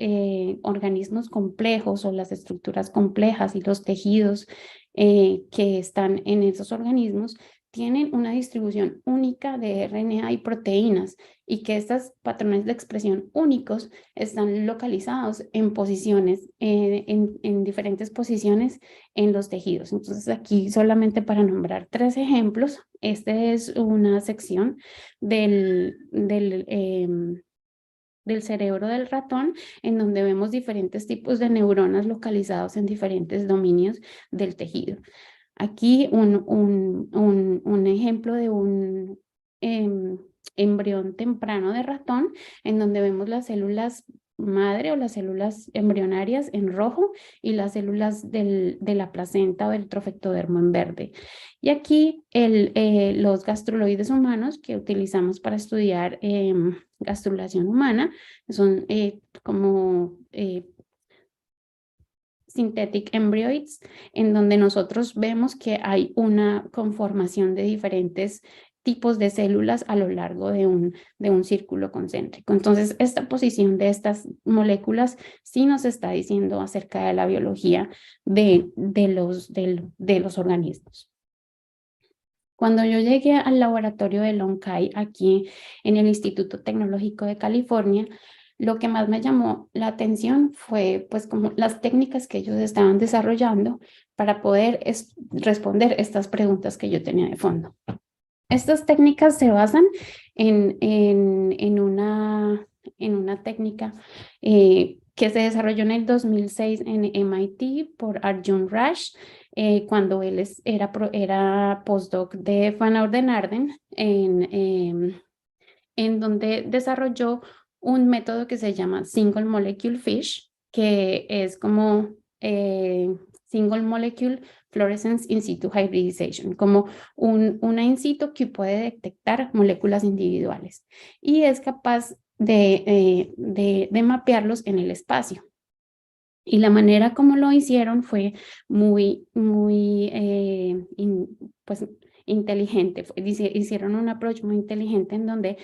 organismos complejos o las estructuras complejas y los tejidos que están en esos organismos tienen una distribución única de RNA y proteínas, y que estos patrones de expresión únicos están localizados en posiciones, en diferentes posiciones en los tejidos. Entonces aquí solamente para nombrar 3 ejemplos, esta es una sección del cerebro del ratón, en donde vemos diferentes tipos de neuronas localizados en diferentes dominios del tejido. Aquí un ejemplo de un embrión temprano de ratón, en donde vemos las células madre o las células embrionarias en rojo y las células de la placenta o del trofectodermo en verde. Y aquí los gastruloides humanos que utilizamos para estudiar gastrulación humana son como synthetic embryoids, en donde nosotros vemos que hay una conformación de diferentes tipos de células a lo largo de un círculo concéntrico. Entonces, esta posición de estas moléculas sí nos está diciendo acerca de la biología de los organismos. Cuando yo llegué al laboratorio de Lone Kai, aquí en el Instituto Tecnológico de California, lo que más me llamó la atención fue pues como las técnicas que ellos estaban desarrollando para poder responder estas preguntas que yo tenía de fondo. Estas técnicas se basan en una técnica que se desarrolló en el 2006 en MIT por Arjun Rash, cuando él era postdoc de Van Oudenaarde, en donde desarrolló un método que se llama Single Molecule FISH, que es como Single Molecule Fluorescence In Situ Hybridization, como una in situ que puede detectar moléculas individuales y es capaz de mapearlos en el espacio. Y la manera como lo hicieron fue muy pues, inteligente. Hicieron un approach muy inteligente en donde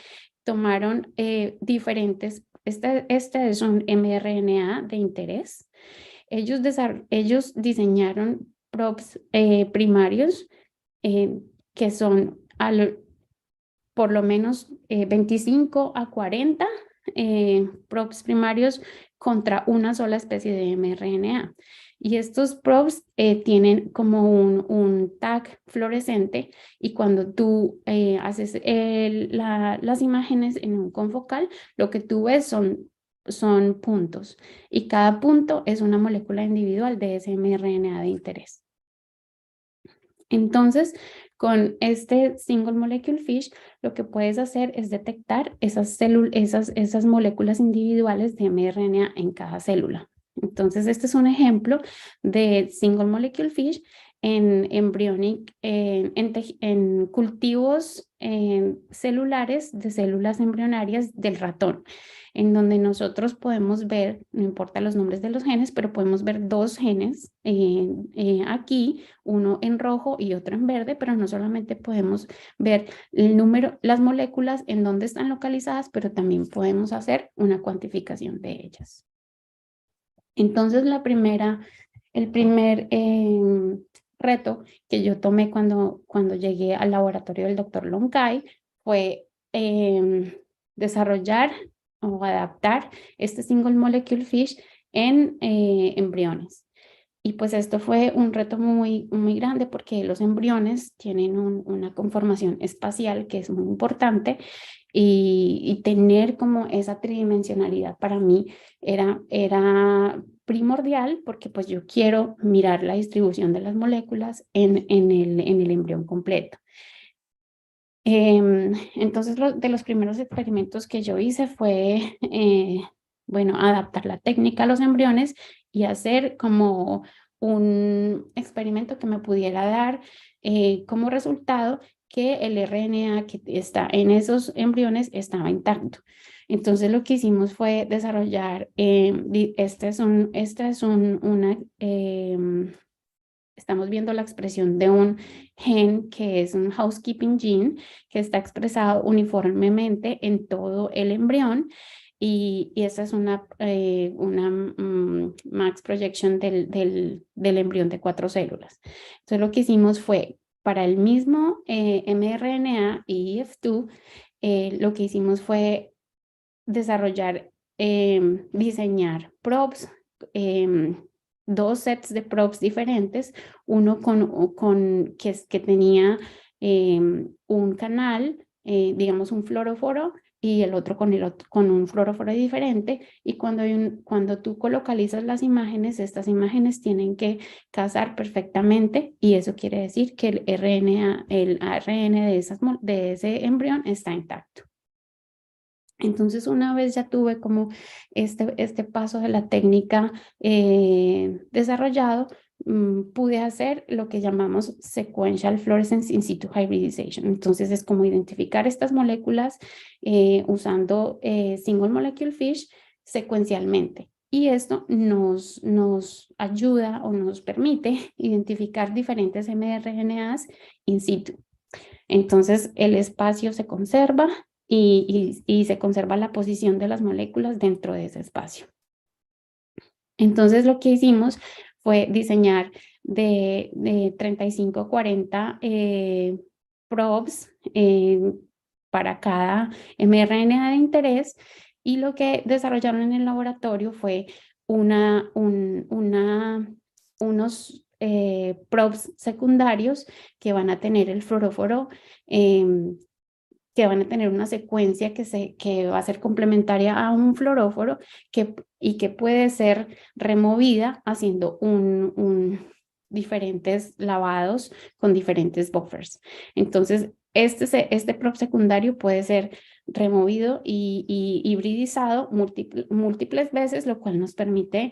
tomaron diferentes, este es un mRNA de interés. Ellos diseñaron probes primarios que son por lo menos 25 a 40 probes primarios contra una sola especie de mRNA. Y estos probes tienen como un tag fluorescente y cuando tú haces las imágenes en un confocal, lo que tú ves son puntos y cada punto es una molécula individual de ese mRNA de interés. Entonces, con este Single Molecule FISH, lo que puedes hacer es detectar esas moléculas individuales de mRNA en cada célula. Entonces, este es un ejemplo de Single Molecule FISH en cultivos celulares de células embrionarias del ratón, en donde nosotros podemos ver, no importa los nombres de los genes, pero podemos ver dos genes aquí, uno en rojo y otro en verde, pero no solamente podemos ver el número, las moléculas en dónde están localizadas, pero también podemos hacer una cuantificación de ellas. Entonces, el primer reto que yo tomé cuando llegué al laboratorio del Dr. Lone Kai fue desarrollar o adaptar este Single Molecule FISH en embriones. Y pues esto fue un reto muy grande porque los embriones tienen una conformación espacial que es muy importante y tener como esa tridimensionalidad para mí era primordial porque pues yo quiero mirar la distribución de las moléculas en el embrión completo. Entonces, de los primeros experimentos que yo hice fue, adaptar la técnica a los embriones y hacer como un experimento que me pudiera dar como resultado que el RNA que está en esos embriones estaba intacto. Entonces, lo que hicimos fue desarrollar, estamos viendo la expresión de un gen que es un housekeeping gene que está expresado uniformemente en todo el embrión y esa es una max projection del embrión de 4 células. Entonces lo que hicimos fue para el mismo mRNA y EF2, lo que hicimos fue desarrollar, diseñar probes, 2 sets de probes diferentes, uno que tenía un canal, digamos un fluoróforo, y el otro con un fluoróforo diferente, y cuando tú colocalizas las imágenes, estas imágenes tienen que casar perfectamente, y eso quiere decir que el ARN de ese embrión está intacto. Entonces, una vez ya tuve como este paso de la técnica desarrollado, pude hacer lo que llamamos Sequential Fluorescence In Situ Hybridization. Entonces, es como identificar estas moléculas usando Single Molecule FISH secuencialmente. Y esto nos ayuda o nos permite identificar diferentes mRNAs in situ. Entonces, el espacio se conserva y se conserva la posición de las moléculas dentro de ese espacio. Entonces, lo que hicimos fue diseñar de 35 a 40 probes para cada mRNA de interés, y lo que desarrollaron en el laboratorio fue unos probes secundarios que van a tener el fluoróforo, que van a tener una secuencia que va a ser complementaria a un fluoróforo y que puede ser removida haciendo diferentes lavados con diferentes buffers. Entonces, este prop secundario puede ser removido y hibridizado múltiples veces, lo cual nos permite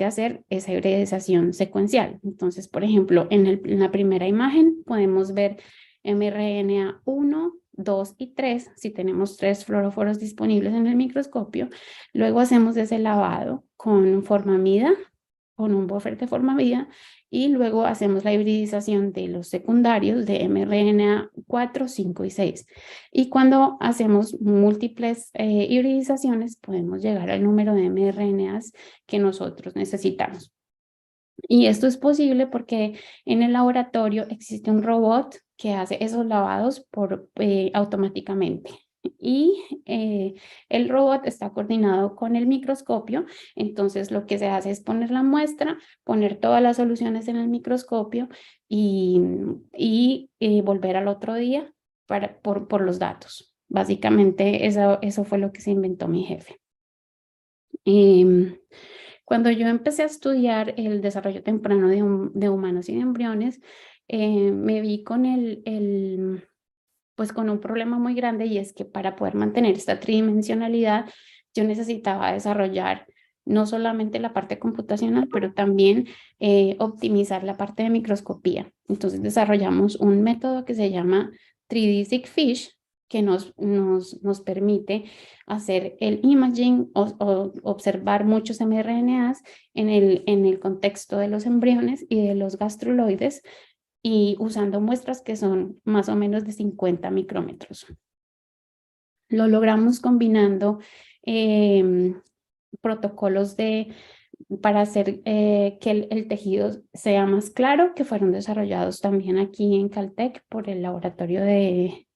hacer esa hibridización secuencial. Entonces, por ejemplo, en la primera imagen podemos ver mRNA 1, 2 y 3, si tenemos 3 fluoróforos disponibles en el microscopio. Luego hacemos ese lavado con formamida, con un buffer de formamida, y luego hacemos la hibridización de los secundarios de mRNA 4, 5 y 6. Y cuando hacemos múltiples hibridizaciones, podemos llegar al número de mRNAs que nosotros necesitamos. Y esto es posible porque en el laboratorio existe un robot que hace esos lavados automáticamente. Y el robot está coordinado con el microscopio. Entonces lo que se hace es poner la muestra, poner todas las soluciones en el microscopio y volver al otro día por los datos. Básicamente eso fue lo que se inventó mi jefe. Cuando yo empecé a estudiar el desarrollo temprano de humanos y de embriones, me vi pues con un problema muy grande, y es que para poder mantener esta tridimensionalidad, yo necesitaba desarrollar no solamente la parte computacional, pero también optimizar la parte de microscopía. Entonces desarrollamos un método que se llama 3D-Seq-Fish, que nos permite hacer el imaging o observar muchos mRNAs en el contexto de los embriones y de los gastruloides, y usando muestras que son más o menos de 50 micrómetros. Lo logramos combinando protocolos para hacer que el tejido sea más claro, que fueron desarrollados también aquí en Caltech por el laboratorio de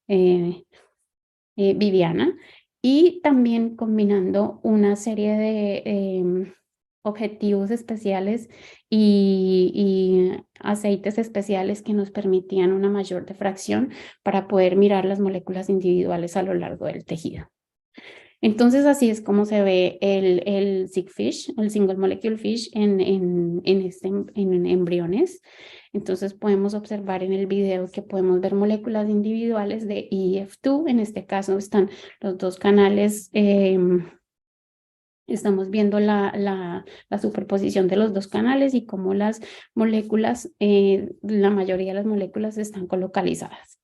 Viviana, y también combinando una serie de objetivos especiales y aceites especiales que nos permitían una mayor difracción para poder mirar las moléculas individuales a lo largo del tejido. Entonces, así es como se ve el SIG-Fish, el Single Molecule Fish en embriones. Entonces, podemos observar en el video que podemos ver moléculas individuales de EF2. En este caso están los dos canales. Estamos viendo la superposición de los dos canales y cómo las moléculas, la mayoría de las moléculas están colocalizadas.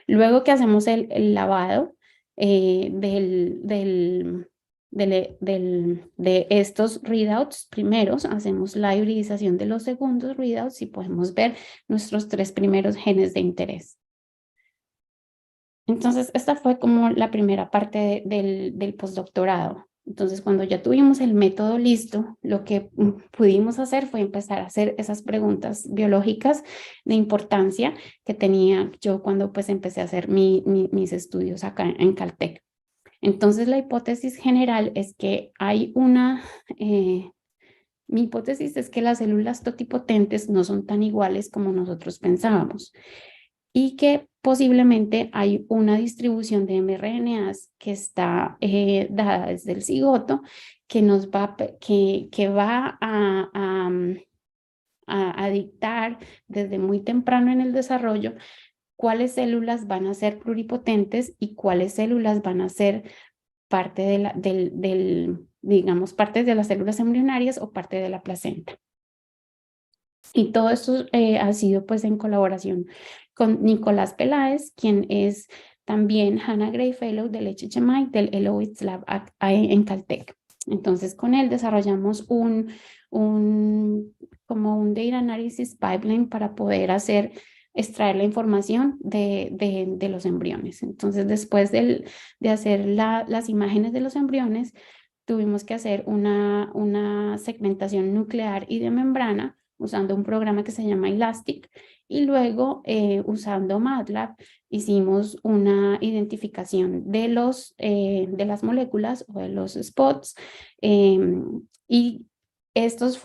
Luego que hacemos el lavado de estos readouts primeros, hacemos la hibridización de los segundos readouts y podemos ver nuestros 3 primeros genes de interés. Entonces, esta fue como la primera parte del postdoctorado. Entonces, cuando ya tuvimos el método listo, lo que pudimos hacer fue empezar a hacer esas preguntas biológicas de importancia que tenía yo cuando pues empecé a hacer mis estudios acá en Caltech. Entonces, la hipótesis general es que mi hipótesis es que las células totipotentes no son tan iguales como nosotros pensábamos, y que posiblemente hay una distribución de mRNAs que está dada desde el cigoto, que va a dictar desde muy temprano en el desarrollo cuáles células van a ser pluripotentes y cuáles células van a ser parte digamos, parte de las células embrionarias o parte de la placenta. Y todo esto ha sido pues en colaboración con Nicolás Peláez, quien es también Hannah Gray Fellow del HHMI del LOITS Lab en Caltech. Entonces, con él desarrollamos como un data analysis pipeline para poder extraer la información de los embriones. Entonces, después de hacer las imágenes de los embriones, tuvimos que hacer una segmentación nuclear y de membrana usando un programa que se llama Elastic, y luego usando MATLAB hicimos una identificación de las moléculas o de los spots, y estos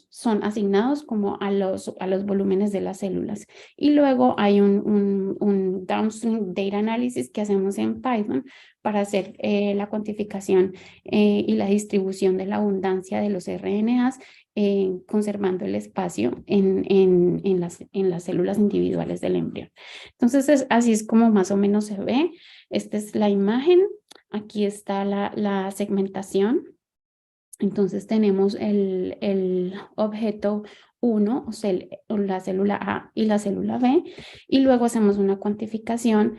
son asignados como a los volúmenes de las células. Y luego hay un downstream data analysis que hacemos en Python para hacer la cuantificación y la distribución de la abundancia de los RNAs, conservando el espacio en las células individuales del embrión. Entonces, así es como más o menos se ve. Esta es la imagen. Aquí está la segmentación. Entonces tenemos el objeto 1, o sea, la célula A y la célula B, y luego hacemos una cuantificación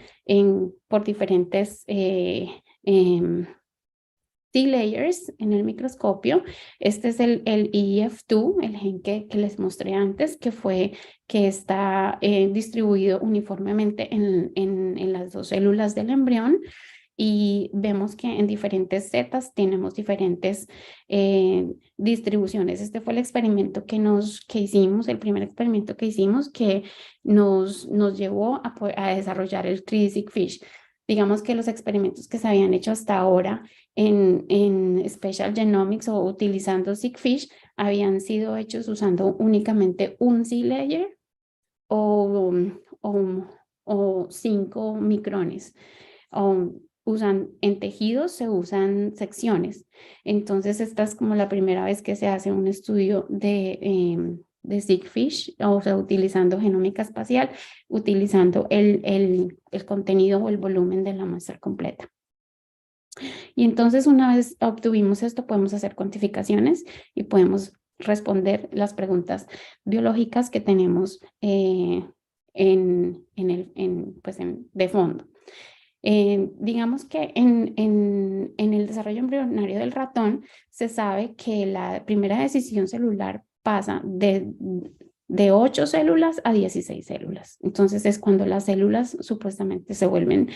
por diferentes T-layers en el microscopio. Este es el EF2, el gen que les mostré antes, que está distribuido uniformemente en las dos células del embrión. Y vemos que en diferentes zetas tenemos diferentes distribuciones. Este fue el experimento que hicimos, el primer experimento que hicimos, que nos llevó a desarrollar el 3D-Seq-Fish. Digamos que los experimentos que se habían hecho hasta ahora en Spatial Genomics o utilizando Seq-Fish habían sido hechos usando únicamente un Z-layer o 5 micrones. En tejidos se usan secciones. Entonces, esta es como la primera vez que se hace un estudio de Seq-Fish, o sea, utilizando genómica espacial, utilizando el contenido o el volumen de la muestra completa. Y entonces, una vez obtuvimos esto, podemos hacer cuantificaciones y podemos responder las preguntas biológicas que tenemos de fondo. Digamos que en el desarrollo embrionario del ratón se sabe que la primera decisión celular pasa de 8 células a 16 células. Entonces es cuando las células supuestamente se vuelven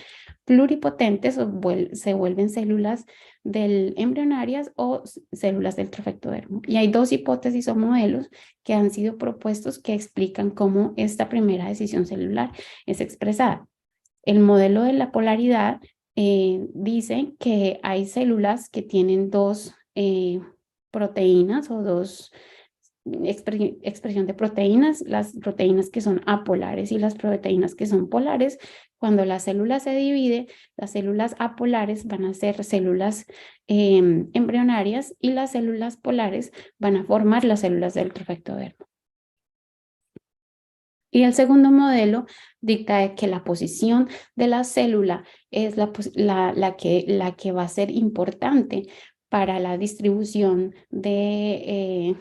pluripotentes o se vuelven células embrionarias o células del trofectodermo. Y hay dos hipótesis o modelos que han sido propuestos que explican cómo esta primera decisión celular es expresada. El modelo de la polaridad dice que hay células que tienen dos proteínas o dos expresión de proteínas, las proteínas que son apolares y las proteínas que son polares. Cuando la célula se divide, las células apolares van a ser células embrionarias y las células polares van a formar las células del trofectodermo. Y el segundo modelo dicta que la posición de la célula es la que va a ser importante para la distribución de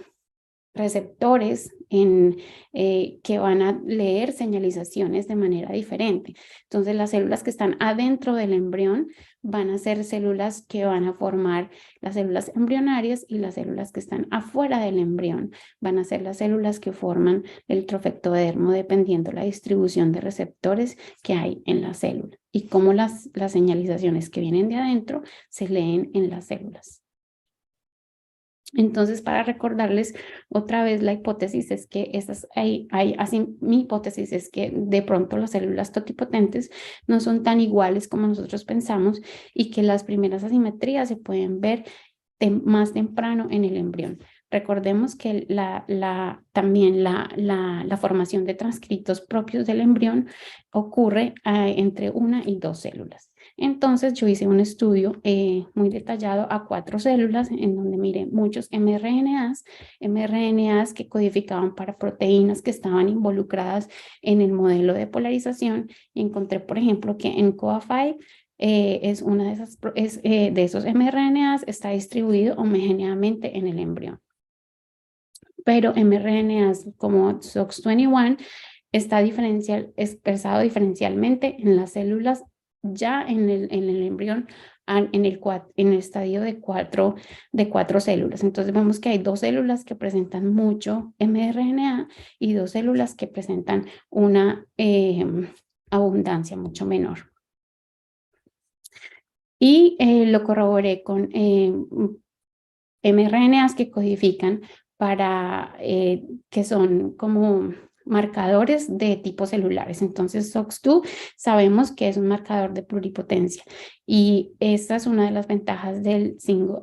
receptores que van a leer señalizaciones de manera diferente. Entonces, las células que están adentro del embrión van a ser células que van a formar las células embrionarias, y las células que están afuera del embrión van a ser las células que forman el trofectodermo, dependiendo la distribución de receptores que hay en la célula y cómo las señalizaciones que vienen de adentro se leen en las células. Entonces, para recordarles otra vez, la hipótesis es que mi hipótesis es que de pronto las células totipotentes no son tan iguales como nosotros pensamos, y que las primeras asimetrías se pueden ver más temprano en el embrión. Recordemos que también la formación de transcritos propios del embrión ocurre entre 1 y 2 células. Entonces yo hice un estudio muy detallado a 4 células, en donde miré muchos mRNAs que codificaban para proteínas que estaban involucradas en el modelo de polarización, y encontré, por ejemplo, que en COA5 es una de esos mRNAs está distribuido homogéneamente en el embrión. Pero mRNAs como SOX21 está expresado diferencialmente en las células ya en el embrión en el estadio de cuatro células. Entonces vemos que hay 2 células que presentan mucho mRNA y 2 células que presentan una abundancia mucho menor. Y lo corroboré con mRNAs que codifican para que son como marcadores de tipos celulares. Entonces, SOX2 sabemos que es un marcador de pluripotencia y esta es una de las ventajas del single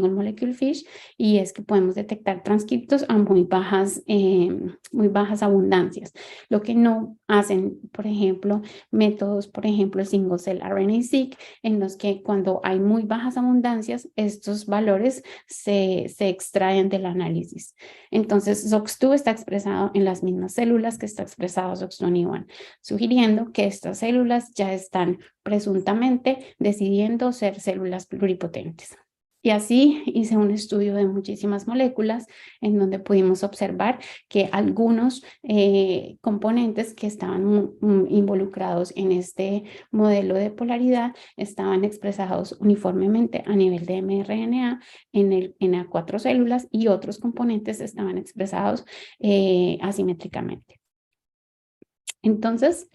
molecule FISH, y es que podemos detectar transcriptos a muy bajas abundancias, lo que no hacen, por ejemplo, métodos, por ejemplo, el single cell RNA-seq, en los que cuando hay muy bajas abundancias, estos valores se extraen del análisis. Entonces, SOX2 está expresado en las mismas células que está expresado SOX21, sugiriendo que estas células ya están presuntamente decidiendo ser células pluripotentes. Y así hice un estudio de muchísimas moléculas en donde pudimos observar que algunos componentes que estaban involucrados en este modelo de polaridad estaban expresados uniformemente a nivel de mRNA en las 4 células, y otros componentes estaban expresados asimétricamente. Entonces,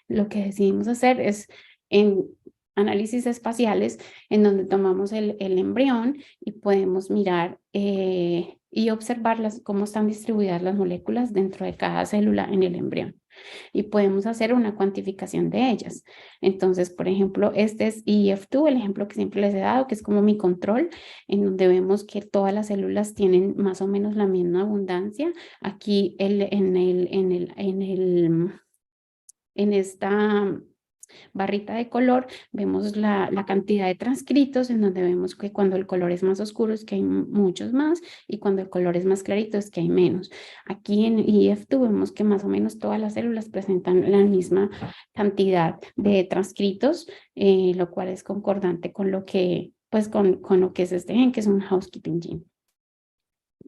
lo que decidimos hacer es en análisis espaciales, en donde tomamos el embrión y podemos mirar y observar cómo están distribuidas las moléculas dentro de cada célula en el embrión. Y podemos hacer una cuantificación de ellas. Entonces, por ejemplo, este es EF2, el ejemplo que siempre les he dado, que es como mi control, en donde vemos que todas las células tienen más o menos la misma abundancia. Aquí en esta barrita de color vemos la cantidad de transcritos, en donde vemos que cuando el color es más oscuro es que hay muchos más, y cuando el color es más clarito es que hay menos. Aquí en EF2 vemos que más o menos todas las células presentan la misma cantidad de transcritos, lo cual es concordante con lo que, pues con lo que es este gen, que es un housekeeping gene.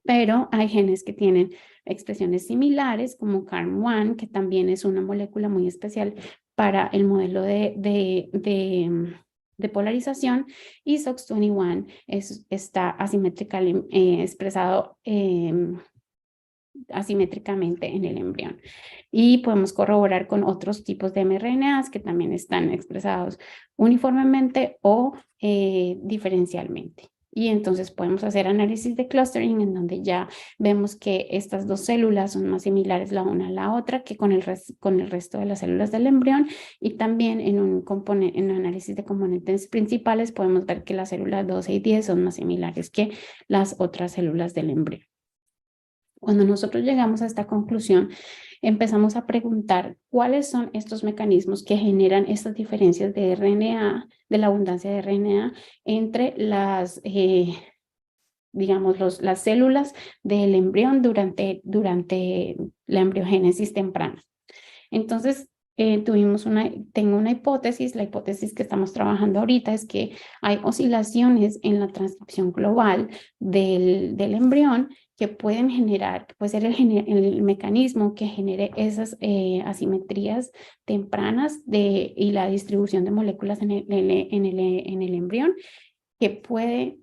Pero hay genes que tienen expresiones similares, como CARM1, que también es una molécula muy especial para el modelo de polarización, y SOX21 está asimétricamente expresado asimétricamente en el embrión. Y podemos corroborar con otros tipos de mRNAs que también están expresados uniformemente o diferencialmente. Y entonces podemos hacer análisis de clustering, en donde ya vemos que estas 2 células son más similares la una a la otra que con el resto de las células del embrión. Y también en un análisis de componentes principales podemos ver que las células 12 y 10 son más similares que las otras células del embrión. Cuando nosotros llegamos a esta conclusión, empezamos a preguntar cuáles son estos mecanismos que generan estas diferencias de RNA, de la abundancia de RNA entre las células del embrión durante la embriogénesis temprana. Entonces, tengo una hipótesis. La hipótesis que estamos trabajando ahorita es que hay oscilaciones en la transcripción global del embrión que pueden generar, que puede ser el mecanismo que genere esas asimetrías tempranas y la distribución de moléculas en el embrión, que puede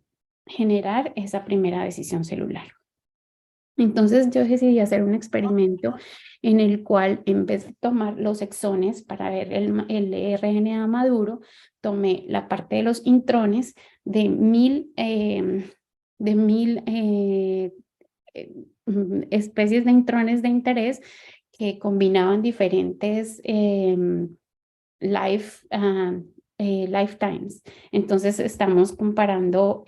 generar esa primera decisión celular. Entonces yo decidí hacer un experimento en el cual, en vez de tomar los exones para ver el RNA maduro, tomé la parte de los intrones de 1000 especies de intrones de interés que combinaban diferentes lifetimes. Entonces estamos comparando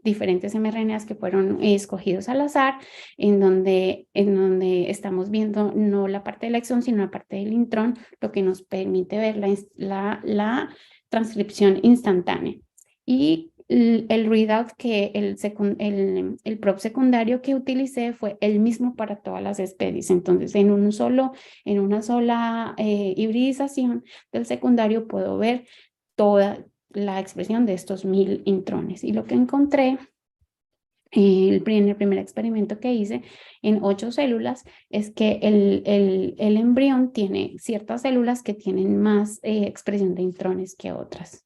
diferentes mRNAs que fueron escogidos al azar, en donde estamos viendo no la parte del exón, sino la parte del intrón, lo que nos permite ver la transcripción instantánea. Y el readout que el prop secundario que utilicé fue el mismo para todas las especies. Entonces, en una sola hibridización del secundario puedo ver toda la expresión de estos 1000 intrones. Y lo que encontré En el primer experimento que hice en 8 células es que el embrión tiene ciertas células que tienen más expresión de intrones que otras.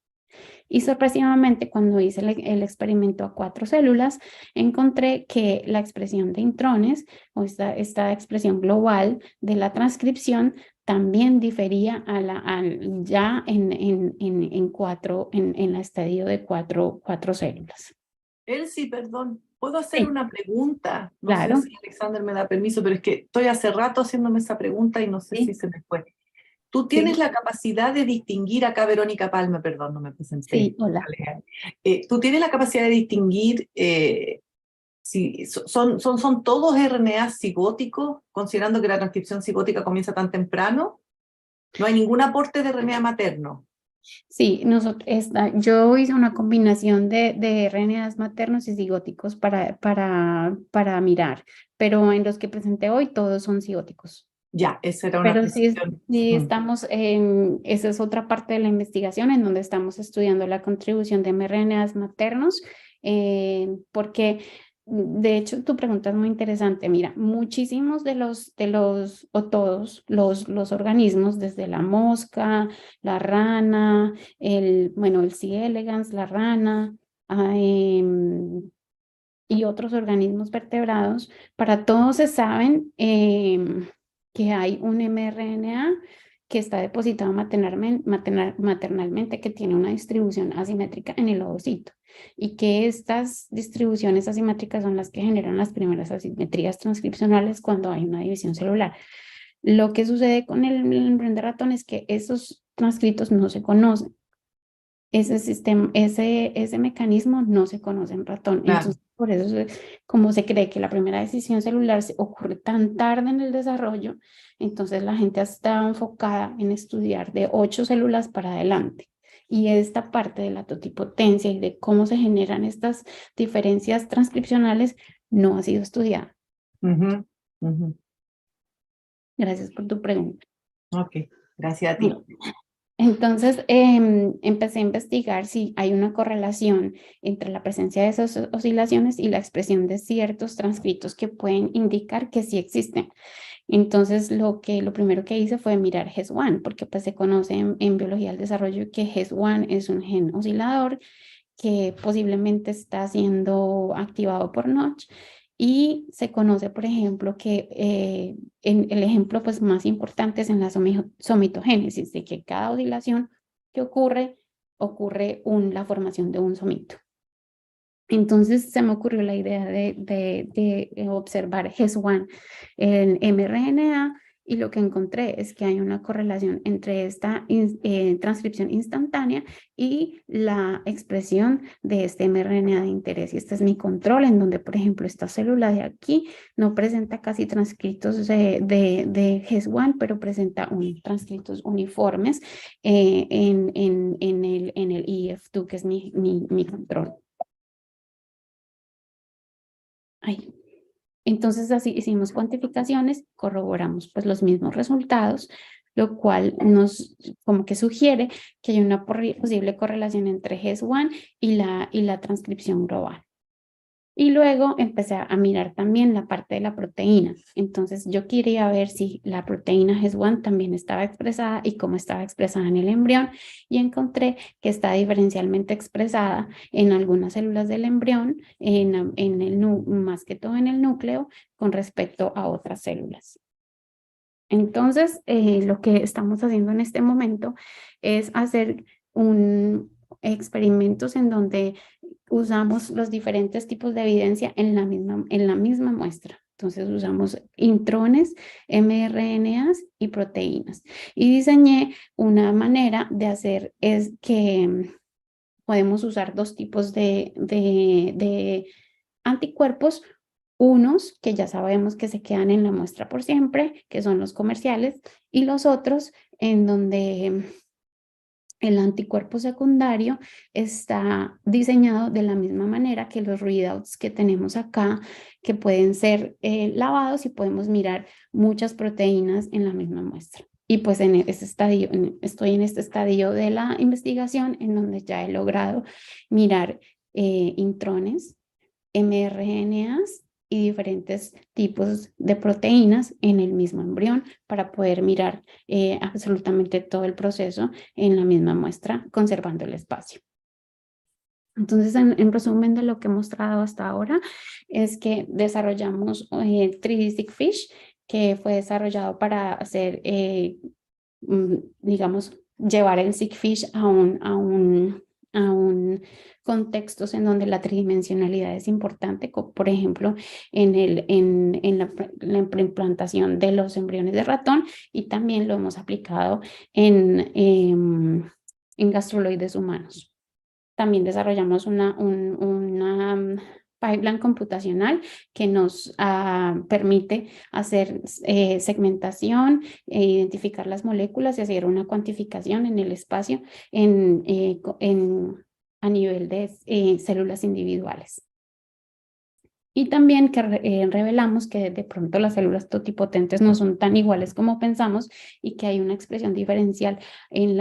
Y sorpresivamente, cuando hice el experimento a 4 células, encontré que la expresión de intrones o esta expresión global de la transcripción también difería ya en la estadio de cuatro células. Elsie, perdón, ¿puedo hacer Sí, una pregunta? No sé claro. si Alexander me da permiso, pero es que estoy hace rato haciéndome esa pregunta y no sé si Sí, se me fue. ¿Tú tienes sí, la capacidad de distinguir, acá Verónica Palma, perdón, no me sí, presenté, hola. ¿tú tienes la capacidad de distinguir si son todos RNA cigóticos, considerando que la transcripción cigótica comienza tan temprano? No hay ningún aporte de RNA materno. Sí, yo hice una combinación de RNAs maternos y cigóticos para mirar, pero en los que presenté hoy todos son cigóticos. Ya, esa era una Pero precisión. sí estamos esa es otra parte de la investigación en donde estamos estudiando la contribución de mRNAs maternos, porque de hecho tu pregunta es muy interesante. Mira, muchísimos o todos los organismos, desde la mosca, la rana, el C. elegans, la rana, ah, y otros organismos vertebrados, para todos se saben que hay un mRNA que está depositado maternalmente, que tiene una distribución asimétrica en el ovocito, y que estas distribuciones asimétricas son las que generan las primeras asimetrías transcripcionales cuando hay una división celular. Lo que sucede con el embrión de ratón es que esos transcritos no se conocen. Ese mecanismo no se conoce en ratón. Claro. Entonces, por eso, como se cree que la primera decisión celular ocurre tan tarde en el desarrollo, entonces la gente ha estado enfocada en estudiar de 8 células para adelante. Y esta parte de la totipotencia y de cómo se generan estas diferencias transcripcionales no ha sido estudiada. Ujú, ujú. Gracias por tu pregunta. Ok, gracias a ti. Entonces, empecé a investigar si hay una correlación entre la presencia de esas oscilaciones y la expresión de ciertos transcritos que pueden indicar que sí existen. Entonces, lo primero que hice fue mirar HES1, porque pues se conoce en biología del desarrollo que HES1 es un gen oscilador que posiblemente está siendo activado por Notch. Y se conoce, por ejemplo, que el ejemplo pues, más importante es en la somitogénesis, de que cada oscilación que ocurre la formación de un somito. Entonces se me ocurrió la idea de observar HES1 en mRNA, y lo que encontré es que hay una correlación entre esta transcripción instantánea y la expresión de este mRNA de interés. Y este es mi control, en donde, por ejemplo, esta célula de aquí no presenta casi transcritos de HES1, pero presenta transcritos uniformes en el EF2, que es mi control. Ay. Entonces así hicimos cuantificaciones, corroboramos pues los mismos resultados, lo cual nos como que sugiere que hay una posible correlación entre HES1 y la transcripción global. Y luego empecé a mirar también la parte de la proteína. Entonces yo quería ver si la proteína HES1 también estaba expresada y cómo estaba expresada en el embrión, y encontré que está diferencialmente expresada en algunas células del embrión, más que todo en el núcleo, con respecto a otras células. Entonces, lo que estamos haciendo en este momento es hacer experimentos en donde usamos los diferentes tipos de evidencia en la misma muestra. Entonces usamos intrones, mRNAs y proteínas. Y diseñé una manera de hacer es que podemos usar dos tipos de anticuerpos, unos que ya sabemos que se quedan en la muestra por siempre, que son los comerciales, y los otros en donde el anticuerpo secundario está diseñado de la misma manera que los readouts que tenemos acá, que pueden ser lavados, y podemos mirar muchas proteínas en la misma muestra. Y pues estoy en este estadio de la investigación en donde ya he logrado mirar intrones, mRNAs y diferentes tipos de proteínas en el mismo embrión para poder mirar absolutamente todo el proceso en la misma muestra, conservando el espacio. Entonces, en resumen de lo que he mostrado hasta ahora, es que desarrollamos 3D Stick Fish, que fue desarrollado para hacer, digamos, llevar el Stick Fish a un contextos en donde la tridimensionalidad es importante, por ejemplo, en la implantación de los embriones de ratón, y también lo hemos aplicado en gastruloides humanos. También desarrollamos una pipeline computacional que nos permite hacer segmentación, identificar las moléculas y hacer una cuantificación en el espacio a nivel de células individuales. Y también que revelamos que de pronto las células totipotentes no son tan iguales como pensamos y que hay una expresión diferencial en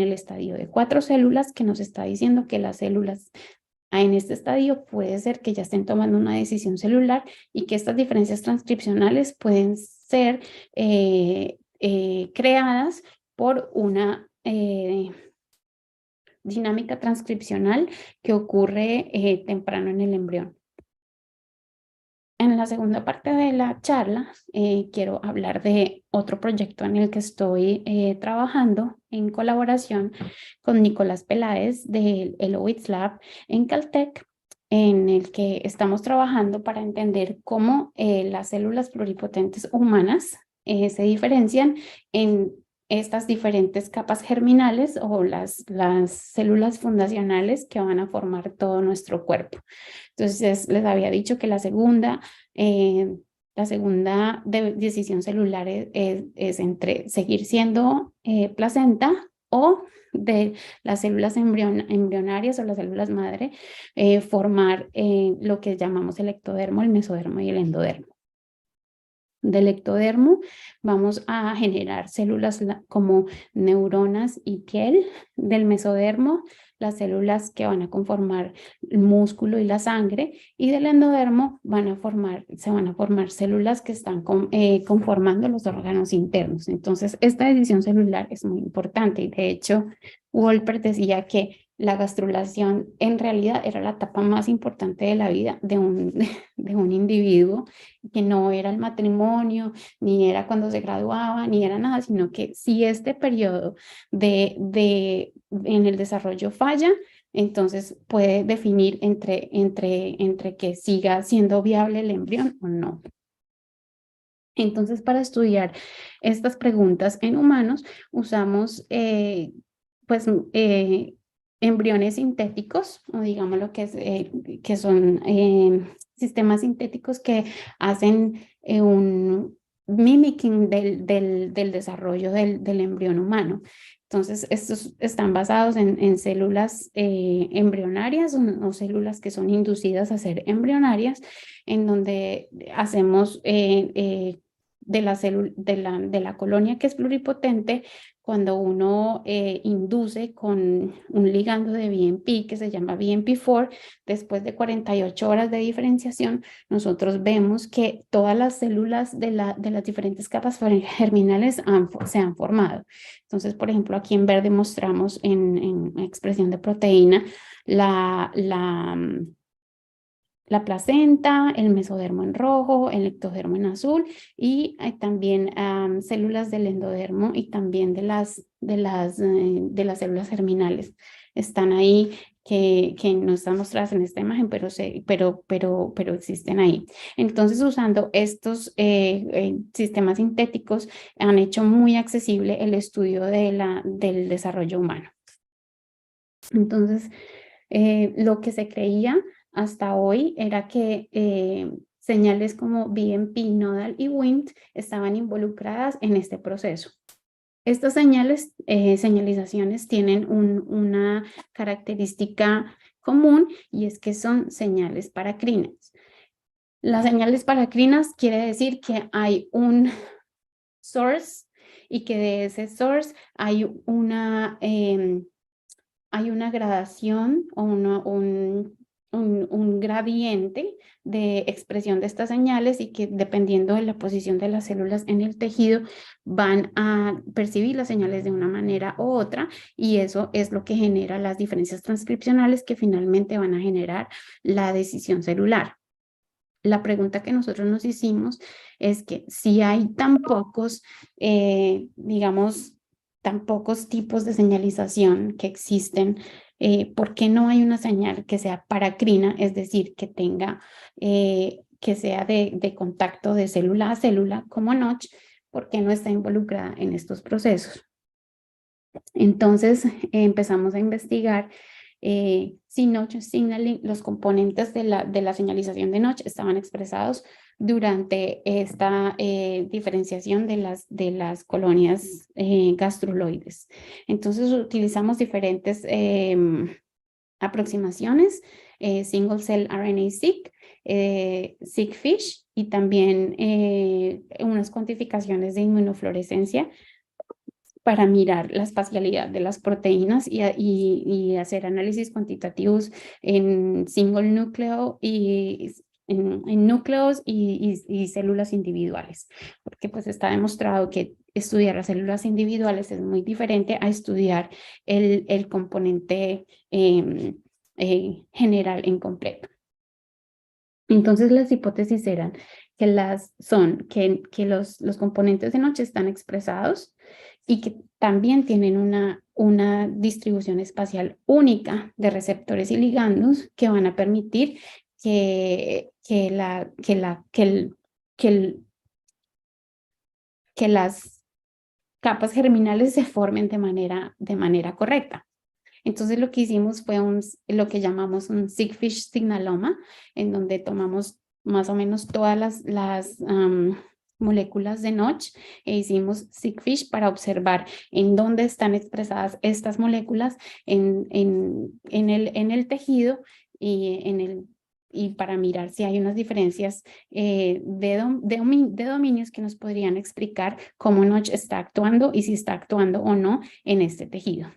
el estadio de 4 células que nos está diciendo que las células en este estadio puede ser que ya estén tomando una decisión celular y que estas diferencias transcripcionales pueden ser creadas por una dinámica transcripcional que ocurre temprano en el embrión. En la segunda parte de la charla quiero hablar de otro proyecto en el que estoy trabajando en colaboración con Nicolás Peláez del Elowitz Lab en Caltech, en el que estamos trabajando para entender cómo las células pluripotentes humanas se diferencian en estas diferentes capas germinales o las células fundacionales que van a formar todo nuestro cuerpo. Entonces, les había dicho que la segunda decisión celular es entre seguir siendo placenta o de las células embrionarias o las células madre, formar lo que llamamos el ectodermo, el mesodermo y el endodermo. Del ectodermo vamos a generar células como neuronas y piel. Del mesodermo, las células que van a conformar el músculo y la sangre, y del endodermo se van a formar células que están conformando los órganos internos. Entonces, esta decisión celular es muy importante y de hecho, Wolpert decía que la gastrulación en realidad era la etapa más importante de la vida de un individuo, que no era el matrimonio, ni era cuando se graduaba, ni era nada, sino que si este periodo en el desarrollo falla, entonces puede definir entre que siga siendo viable el embrión o no. Entonces, para estudiar estas preguntas en humanos, usamos embriones sintéticos, o digamos lo que son sistemas sintéticos que hacen un mimicking del desarrollo del embrión humano. Entonces, estos están basados en células embrionarias o células que son inducidas a ser embrionarias, en donde hacemos de la colonia que es pluripotente, cuando uno induce con un ligando de BMP que se llama BMP4, después de 48 horas de diferenciación, nosotros vemos que todas las células de las diferentes capas germinales se han formado. Entonces, por ejemplo, aquí en verde mostramos en expresión de proteína la placenta, el mesodermo en rojo, el ectodermo en azul, y hay también células del endodermo y también de las células germinales. Están ahí que no están mostradas en esta imagen, pero existen ahí. Entonces, usando estos sistemas sintéticos, han hecho muy accesible el estudio del desarrollo humano. Entonces, lo que se creía hasta hoy era que señales como BMP, nodal y Wnt estaban involucradas en este proceso. Estas señalizaciones tienen una característica común, y es que son señales paracrinas. Las señales paracrinas quiere decir que hay un source y que de ese source hay una gradación o un gradiente de expresión de estas señales y que dependiendo de la posición de las células en el tejido van a percibir las señales de una manera u otra, y eso es lo que genera las diferencias transcripcionales que finalmente van a generar la decisión celular. La pregunta que nosotros nos hicimos es que si hay tan pocos, digamos, tan pocos tipos de señalización que existen, ¿por qué no hay una señal que sea paracrina, es decir, que tenga, que sea de contacto de célula a célula como Notch? ¿Por qué no está involucrada en estos procesos? Entonces empezamos a investigar si Notch signaling, los componentes de la señalización de Notch estaban expresados durante esta diferenciación de las colonias gastruloides. Entonces utilizamos diferentes aproximaciones, single cell RNA-seq, seq-FISH y también unas cuantificaciones de inmunofluorescencia para mirar la espacialidad de las proteínas y hacer análisis cuantitativos en single núcleo y en núcleos y células individuales, porque pues está demostrado que estudiar las células individuales es muy diferente a estudiar el componente general en completo. Entonces las hipótesis eran que los componentes de Notch están expresados y que también tienen una distribución espacial única de receptores y ligandos que van a permitir que las capas germinales se formen de manera correcta. Entonces lo que hicimos fue lo que llamamos un seq-FISH signaloma, en donde tomamos más o menos todas las moléculas de Notch e hicimos seq-FISH para observar en dónde están expresadas estas moléculas en el tejido y para mirar si hay unas diferencias de dominios que nos podrían explicar cómo Notch está actuando y si está actuando o no en este tejido.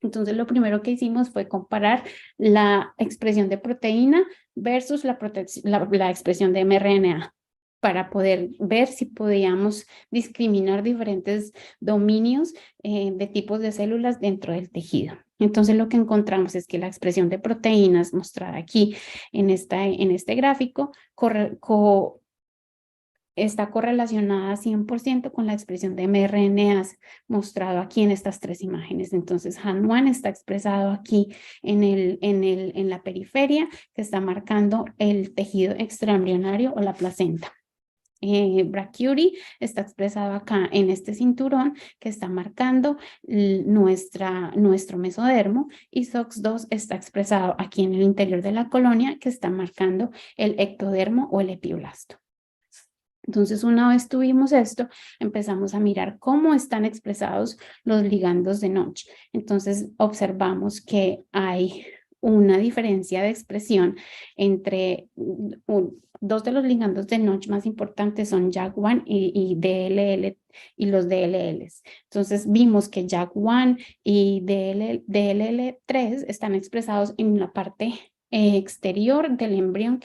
Entonces, lo primero que hicimos fue comparar la expresión de proteína versus la expresión de mRNA para poder ver si podíamos discriminar diferentes dominios de tipos de células dentro del tejido. Entonces, lo que encontramos es que la expresión de proteínas mostrada aquí en este gráfico está correlacionada 100% con la expresión de mRNAs mostrado aquí en estas tres imágenes. Entonces, HAN1 está expresado aquí en la periferia, que está marcando el tejido extraembrionario o la placenta. Brachyury está expresado acá en este cinturón que está marcando nuestro mesodermo, y SOX2 está expresado aquí en el interior de la colonia que está marcando el ectodermo o el epiblasto. Entonces, una vez tuvimos esto, empezamos a mirar cómo están expresados los ligandos de Notch. Entonces, observamos que hay una diferencia de expresión entre dos de los ligandos de Notch más importantes son JAK1 y DLL y los DLLs. Entonces, vimos que JAK1 y DLL3 están expresados en la parte exterior del embrión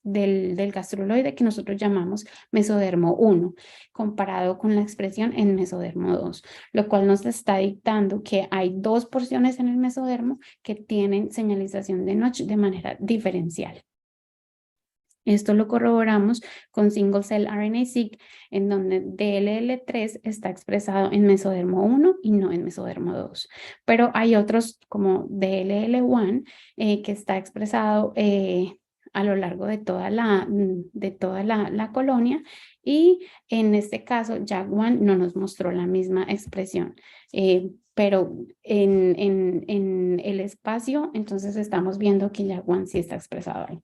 del gastruloide que nosotros llamamos mesodermo 1, comparado con la expresión en mesodermo 2, lo cual nos está dictando que hay dos porciones en el mesodermo que tienen señalización de Notch de manera diferencial. Esto lo corroboramos con single cell RNA-seq, en donde DLL3 está expresado en mesodermo 1 y no en mesodermo 2. Pero hay otros como DLL1 que está expresado a lo largo de toda la colonia, y en este caso JAK1 no nos mostró la misma expresión. Pero en el espacio, entonces estamos viendo que JAK1 sí está expresado ahí.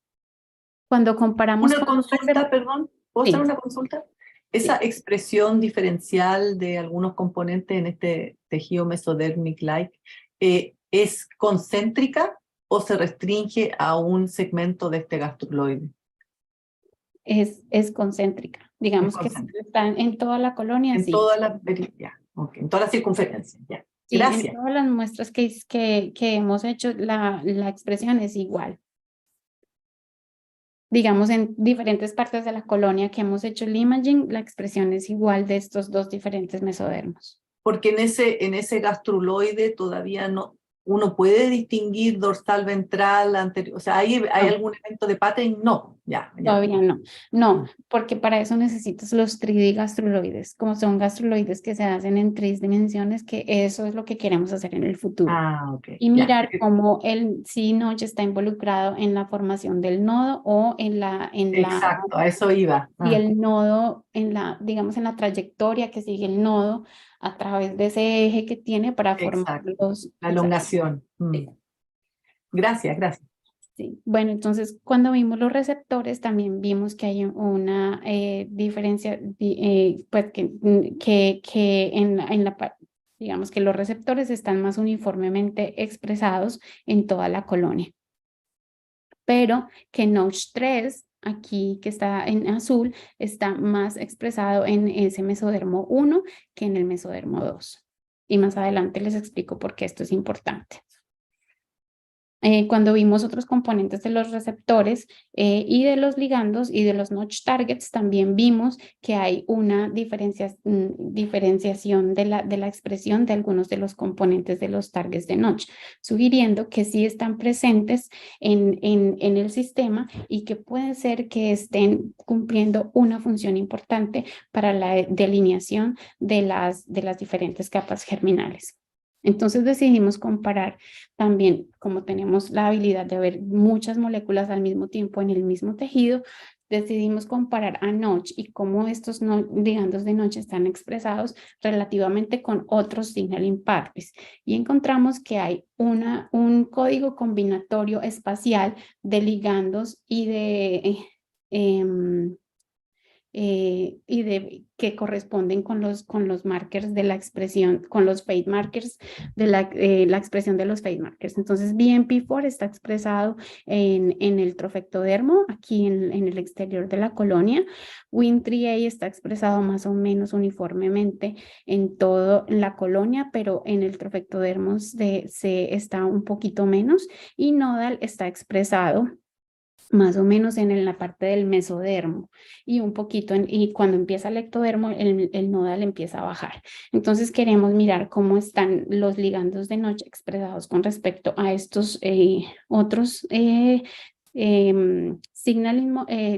Cuando comparamos... Una consulta, perdón, ¿puedo hacer una consulta? Esa expresión diferencial de algunos componentes en este tejido mesodermic-like, ¿es concéntrica o se restringe a un segmento de este gastruloide? Es concéntrica, digamos que está en toda la colonia. En sí. toda la, ya, okay, en toda la circunferencia, ya. Sí, en Gracias. todas las muestras que hemos hecho, la expresión es igual. Digamos, en diferentes partes de la colonia que hemos hecho el imaging, la expresión es igual de estos dos diferentes mesodermos. Porque en ese gastruloide todavía no, uno puede distinguir dorsal, ventral, anterior, o sea, ¿hay No. algún evento de pattern? No, ya. Todavía no. No, porque para eso necesitas los 3D gastruloides, como son gastruloides que se hacen en 3 dimensiones, que eso es lo que queremos hacer en el futuro. Ah, ok. Y ya. mirar cómo el C-notch está involucrado en la formación del nodo o Exacto, a eso iba. y el nodo digamos, en la trayectoria que sigue el nodo a través de ese eje que tiene para formar Exacto, la elongación. Sí. Gracias, gracias. Sí. Bueno, entonces cuando vimos los receptores también vimos que hay una diferencia, pues que digamos que los receptores están más uniformemente expresados en toda la colonia, pero que Notch 3, aquí que está en azul, está más expresado en ese mesodermo 1 que en el mesodermo 2. Y más adelante les explico por qué esto es importante. Cuando vimos otros componentes de los receptores y de los ligandos y de los notch targets, también vimos que hay una diferenciación de la expresión de algunos de los componentes de los targets de notch, sugiriendo que sí están presentes en el sistema y que puede ser que estén cumpliendo una función importante para la delineación de las diferentes capas germinales. Entonces decidimos comparar también, como tenemos la habilidad de ver muchas moléculas al mismo tiempo en el mismo tejido, decidimos comparar a Notch y cómo estos ligandos de Notch están expresados relativamente con otros signaling pathways. Y encontramos que hay un código combinatorio espacial de ligandos y que corresponden con los markers de la expresión, con los fate markers de la expresión de los fate markers. Entonces, BMP4 está expresado en el trofectodermo, aquí en el exterior de la colonia. Win3A está expresado más o menos uniformemente en toda la colonia, pero en el trofectodermo está un poquito menos, y Nodal está expresado más o menos en la parte del mesodermo y un poquito, y cuando empieza el ectodermo, el nodal empieza a bajar. Entonces queremos mirar cómo están los ligandos de Notch expresados con respecto a estos otros signaling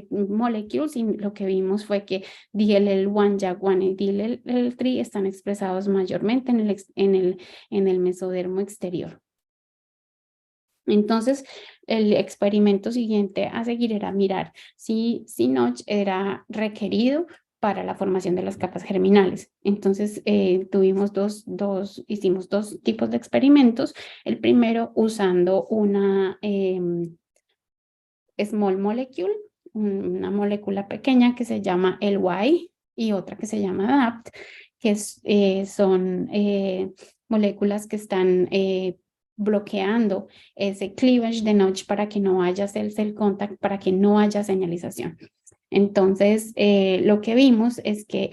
molecules, y lo que vimos fue que DLL1, JAK1 y DLL3 están expresados mayormente en el mesodermo exterior. Entonces, el experimento siguiente a seguir era mirar si Notch era requerido para la formación de las capas germinales. Entonces, hicimos dos tipos de experimentos. El primero usando una small molecule, una molécula pequeña que se llama LY y otra que se llama DAPT, que son moléculas que están bloqueando ese cleavage de Notch para que no haya cell-cell contact, para que no haya señalización. Entonces, lo que vimos es que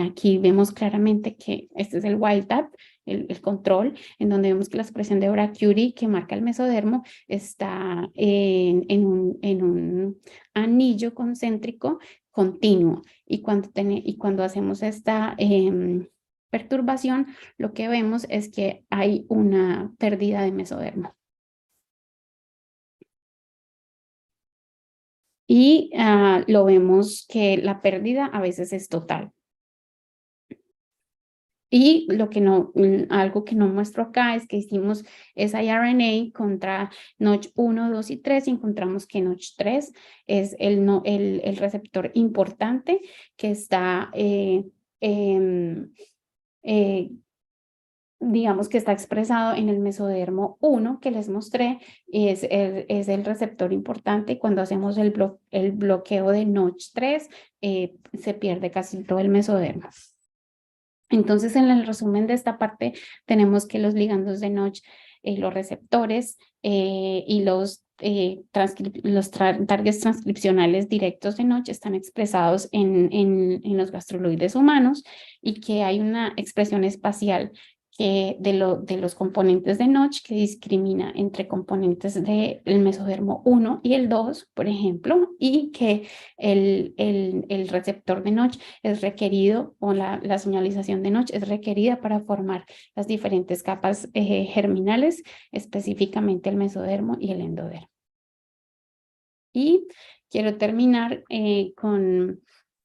aquí vemos claramente que este es el wild type, el control, en donde vemos que la expresión de Brachyury que marca el mesodermo está en un anillo concéntrico continuo. Y cuando hacemos esta perturbación, lo que vemos es que hay una pérdida de mesodermo. Y lo vemos que la pérdida a veces es total. Y algo que no muestro acá es que hicimos siRNA contra Notch 1, 2 y 3 y encontramos que Notch 3 es el receptor importante que está digamos que está expresado en el mesodermo 1 que les mostré, y es el receptor importante. Cuando hacemos el bloqueo de Notch 3, se pierde casi todo el mesodermo. Entonces, en el resumen de esta parte, tenemos que los ligandos de Notch, los receptores y los targets transcripcionales directos de Notch están expresados en los gastruloides humanos, y que hay una expresión espacial de los componentes de Notch, que discrimina entre componentes del mesodermo 1 y el 2, por ejemplo, y que el receptor de Notch es requerido, o la señalización de Notch es requerida para formar las diferentes capas germinales, específicamente el mesodermo y el endodermo. Y quiero terminar con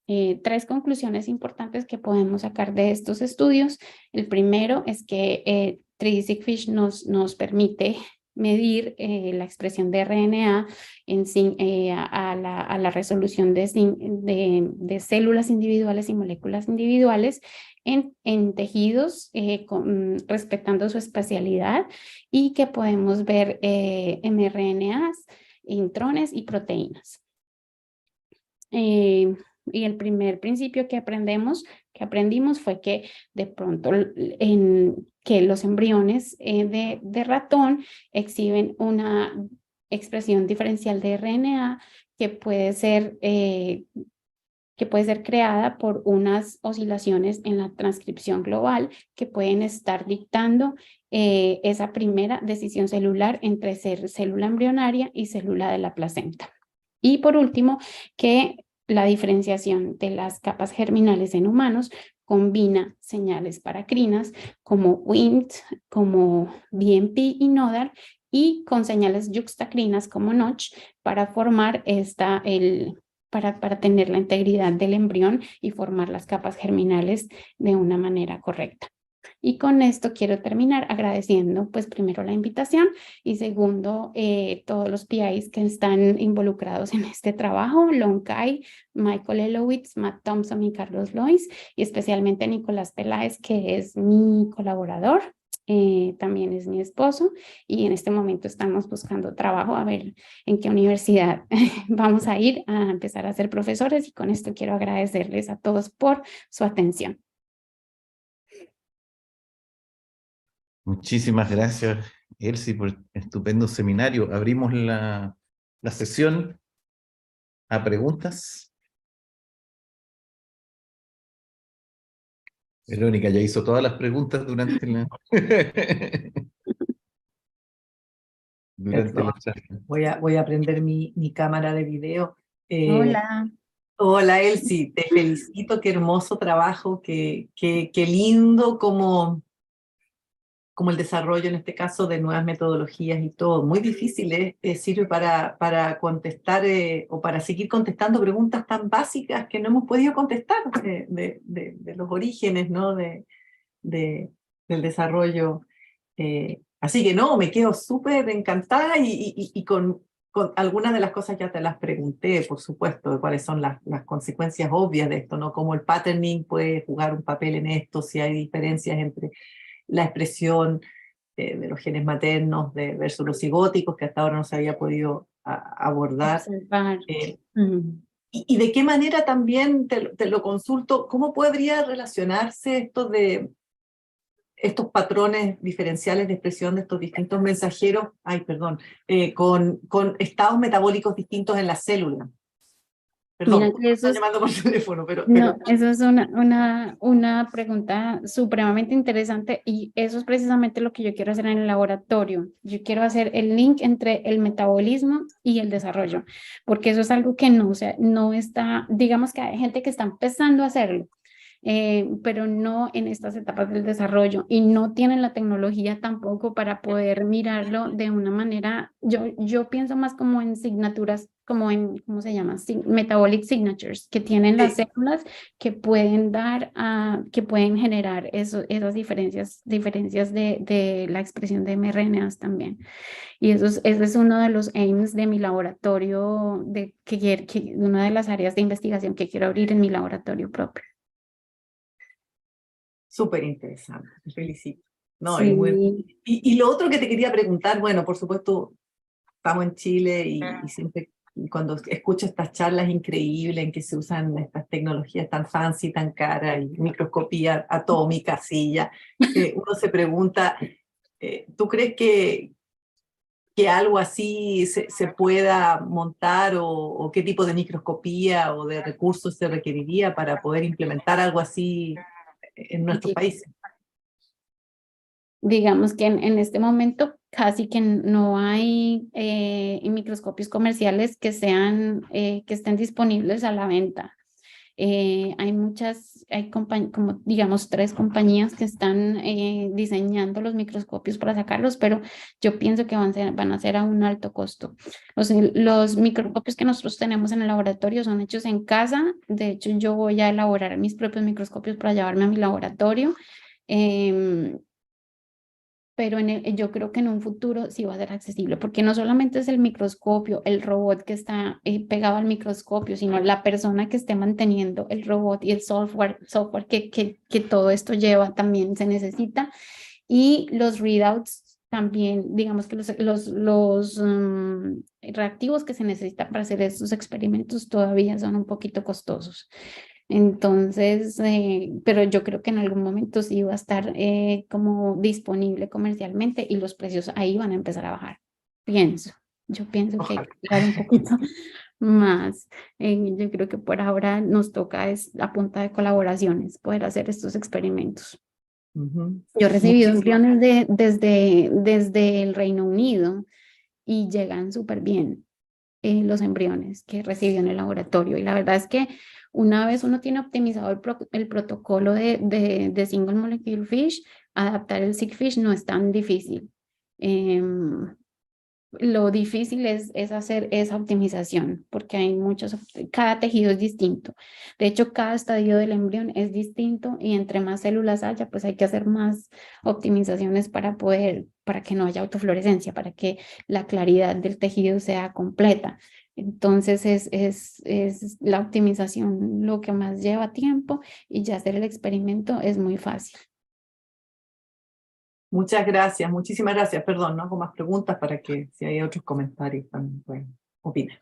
3 conclusiones importantes que podemos sacar de estos estudios. El primero es que 3D Seqfish nos permite medir la expresión de RNA a la resolución de células individuales y moléculas individuales en tejidos respetando su espacialidad, y que podemos ver mRNAs, intrones y proteínas. Y el primer principio que aprendimos fue que de pronto que los embriones de ratón exhiben una expresión diferencial de RNA que puede ser creada por unas oscilaciones en la transcripción global que pueden estar dictando esa primera decisión celular entre ser célula embrionaria y célula de la placenta. Y por último, que la diferenciación de las capas germinales en humanos combina señales paracrinas como Wnt, como BMP y nodal, y con señales yuxtacrinas como Notch para formar para tener la integridad del embrión y formar las capas germinales de una manera correcta. Y con esto quiero terminar agradeciendo, pues, primero la invitación y segundo, todos los PIs que están involucrados en este trabajo: Long Kai, Michael Elowitz, Matt Thompson y Carlos Lois, y especialmente Nicolás Peláez, que es mi colaborador. También es mi esposo, y en este momento estamos buscando trabajo, a ver en qué universidad vamos a ir a empezar a ser profesores, y con esto quiero agradecerles a todos por su atención. Muchísimas gracias, Elsie, por el estupendo seminario. Abrimos la sesión a preguntas. Verónica ya hizo todas las preguntas durante la charla. Voy a prender mi cámara de video. Hola. Hola, Elsie, te felicito, qué hermoso trabajo, qué lindo como el desarrollo, en este caso, de nuevas metodologías y todo. Muy difícil, sirve para contestar o para seguir contestando preguntas tan básicas que no hemos podido contestar de los orígenes, ¿no? Del desarrollo. Así que no, me quedo súper encantada y con algunas de las cosas ya te las pregunté, por supuesto, de cuáles son las consecuencias obvias de esto, ¿no? Cómo el patterning puede jugar un papel en esto, si hay diferencias entre la expresión de los genes maternos versus los cigóticos, que hasta ahora no se había podido abordar. Y de qué manera también, te lo consulto, ¿cómo podría relacionarse esto de estos patrones diferenciales de expresión de estos distintos mensajeros, con estados metabólicos distintos en la célula? Perdón, Mira que están llamando por teléfono, pero... No, eso es una pregunta supremamente interesante, y eso es precisamente lo que yo quiero hacer en el laboratorio. Yo quiero hacer el link entre el metabolismo y el desarrollo, porque eso es algo que no, o sea, no está, digamos que hay gente que está empezando a hacerlo, pero no en estas etapas del desarrollo, y no tienen la tecnología tampoco para poder mirarlo de una manera. Yo pienso más como en signaturas, como en, ¿cómo se llama? Metabolic signatures, que tienen las células que pueden que pueden generar esas diferencias de la expresión de mRNAs también. Y ese es uno de los aims de mi laboratorio, una de las áreas de investigación que quiero abrir en mi laboratorio propio. Súper interesante, te felicito. No, Sí. y lo otro que te quería preguntar, bueno, por supuesto, estamos en Chile y siempre cuando escucho estas charlas increíbles en que se usan estas tecnologías tan fancy, tan caras, y microscopía atómica, uno se pregunta, ¿tú crees que algo así se pueda montar, o qué tipo de microscopía o de recursos se requeriría para poder implementar algo así en nuestros países? digamos que en este momento casi que no hay microscopios comerciales que que estén disponibles a la venta. Hay como digamos 3 compañías que están diseñando los microscopios para sacarlos, pero yo pienso que van a ser a un alto costo. Los microscopios que nosotros tenemos en el laboratorio son hechos en casa. De hecho, yo voy a elaborar mis propios microscopios para llevarme a mi laboratorio. Em, pero yo creo que en un futuro sí va a ser accesible, porque no solamente es el microscopio, el robot que está pegado al microscopio, sino la persona que esté manteniendo el robot y el software que todo esto lleva también se necesita. Y los readouts también, digamos que los reactivos que se necesitan para hacer estos experimentos todavía son un poquito costosos. Entonces, pero yo creo que en algún momento sí va a estar como disponible comercialmente y los precios ahí van a empezar a bajar. Yo pienso que hay Ojalá. que esperar un poquito más. Yo creo que por ahora nos toca es a punta de colaboraciones poder hacer estos experimentos. Ujú. Yo he recibido Muchísimas embriones desde el Reino Unido y llegan súper bien los embriones que recibió en el laboratorio. Y la verdad es que una vez uno tiene optimizado el protocolo de Single Molecule Fish, adaptar el SIG-Fish no es tan difícil. Em, lo difícil es hacer esa optimización, porque hay cada tejido es distinto. De hecho, cada estadio del embrión es distinto y entre más células haya, pues hay que hacer más optimizaciones para que no haya autofluorescencia, para que la claridad del tejido sea completa. Entonces es la optimización lo que más lleva tiempo y ya hacer el experimento es muy fácil. Muchas gracias, muchísimas gracias. Perdón, no hago más preguntas para que si hay otros comentarios también pueden opinar.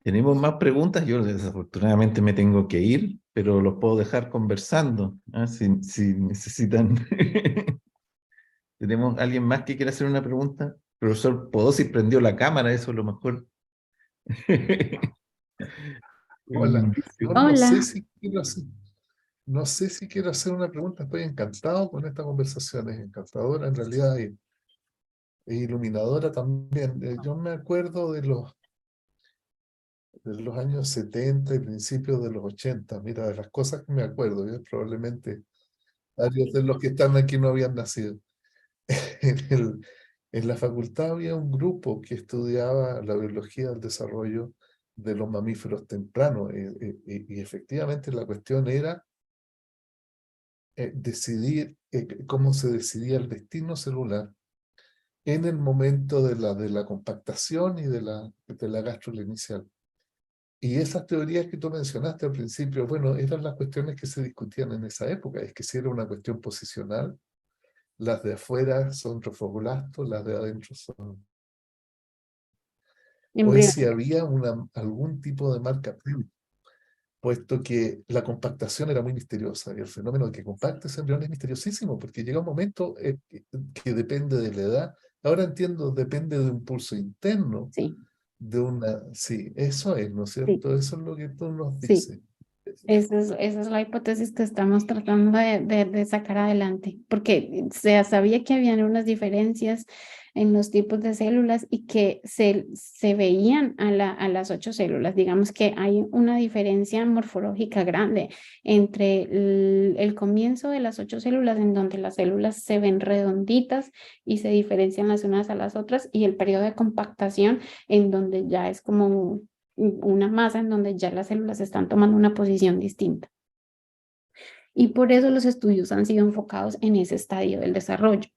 ¿Tenemos más preguntas? Yo desafortunadamente me tengo que ir, pero los puedo dejar conversando, ¿ah? Si necesitan. ¿Tenemos alguien más que quiera hacer una pregunta? Profesor Podosi prendió la cámara, eso es lo mejor. Hola, yo no sé Hola. si quiero hacer, no sé si quiero hacer una pregunta, estoy encantado con esta conversación, es encantadora en realidad e iluminadora también. Yo me acuerdo de los años 70 y principios de los 80, mira, de las cosas que me acuerdo, probablemente varios de los que están aquí no habían nacido. En en la facultad había un grupo que estudiaba la biología del desarrollo de los mamíferos tempranos y efectivamente la cuestión era decidir cómo se decidía el destino celular en el momento de la compactación y de la gástrula inicial. Y esas teorías que tú mencionaste al principio, bueno, eran las cuestiones que se discutían en esa época, es que si era una cuestión posicional, las de afuera son trofoblastos, las de adentro son... O es si había algún tipo de marca previa, puesto que la compactación era muy misteriosa y el fenómeno de que compacte ese embrión es misteriosísimo, porque llega un momento que depende de la edad. Ahora entiendo, depende de un pulso interno, Sí, de una... Sí, eso es, ¿no es sí, cierto? Eso es lo que tú nos sí. dices. Esa es la hipótesis que estamos tratando de sacar adelante, porque se sabía que habían unas diferencias en los tipos de células y que se veían a las 8 células. Digamos que hay una diferencia morfológica grande entre el comienzo de las 8 células, en donde las células se ven redonditas y se diferencian las unas a las otras, y el periodo de compactación, en donde ya es como una masa en donde ya las células están tomando una posición distinta. Y por eso los estudios han sido enfocados en ese estadio del desarrollo,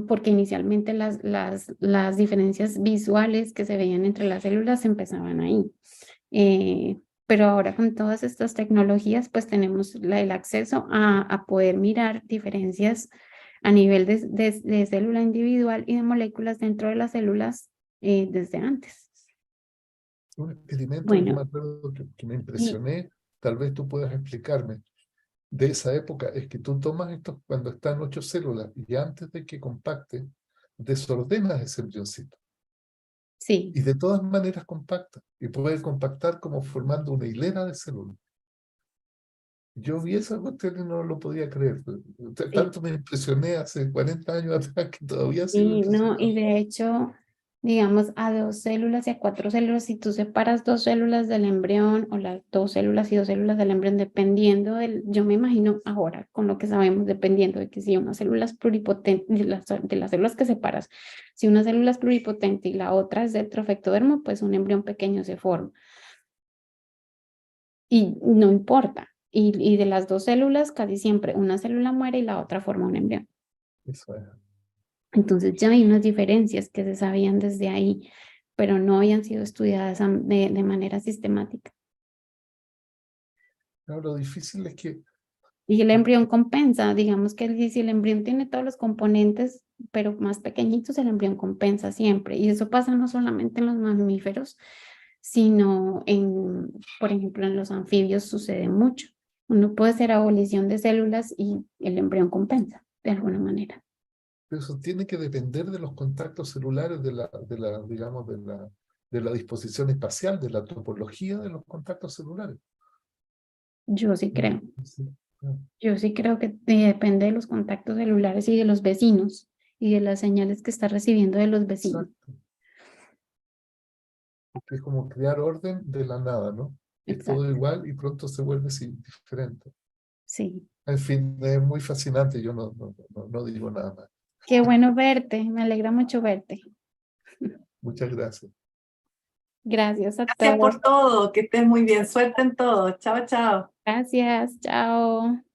porque inicialmente las diferencias visuales que se veían entre las células empezaban ahí. Pero ahora con todas estas tecnologías, pues tenemos el acceso a poder mirar diferencias a nivel de célula individual y de moléculas dentro de las células desde antes. Un experimento que yo me Bueno, acuerdo que me y impresioné, tal vez tú puedas explicarme, de esa época, es que tú tomas esto cuando están 8 células y antes de que compacte, desordenas ese embrioncito. sí. Y de todas maneras compacta. Y puede compactar como formando una hilera de células. Yo vi esa cuestión y no lo podía creer. Sí. Tanto me impresioné hace 40 años atrás que todavía sigo Y no, impresionado. y de hecho, digamos, a 2 células y a 4 células, si tú separas 2 células del embrión o las 2 células y 2 células del embrión, dependiendo yo me imagino ahora, con lo que sabemos, dependiendo de que si una célula es pluripotente, de las células que separas, si una célula es pluripotente y la otra es de trofectodermo, pues un embrión pequeño se forma. Y no importa. Y de las 2 células, casi siempre una célula muere y la otra forma un embrión. Eso es. Entonces ya hay unas diferencias que se sabían desde ahí, pero no habían sido estudiadas de manera sistemática. No, lo difícil es que Y el embrión compensa, digamos que si el embrión tiene todos los componentes, pero más pequeñitos, el embrión compensa siempre. Y eso pasa no solamente en los mamíferos, sino por ejemplo, en los anfibios sucede mucho. Uno puede hacer abolición de células y el embrión compensa de alguna manera. eso tiene que depender de los contactos celulares, digamos, de la disposición espacial, de la topología de los contactos celulares. Yo sí creo. Sí. Yo sí creo que depende de los contactos celulares y de los vecinos y de las señales que está recibiendo de los vecinos. Exacto. Es como crear orden de la nada, ¿no? Es Exacto. todo igual y pronto se vuelve diferente. Sí. En fin, es muy fascinante, yo no digo nada más. Qué bueno verte, me alegra mucho verte. Muchas gracias. Gracias a Gracias todos. por todo, que estés muy bien. Suerte en todo. Chao, chao. Gracias, chao.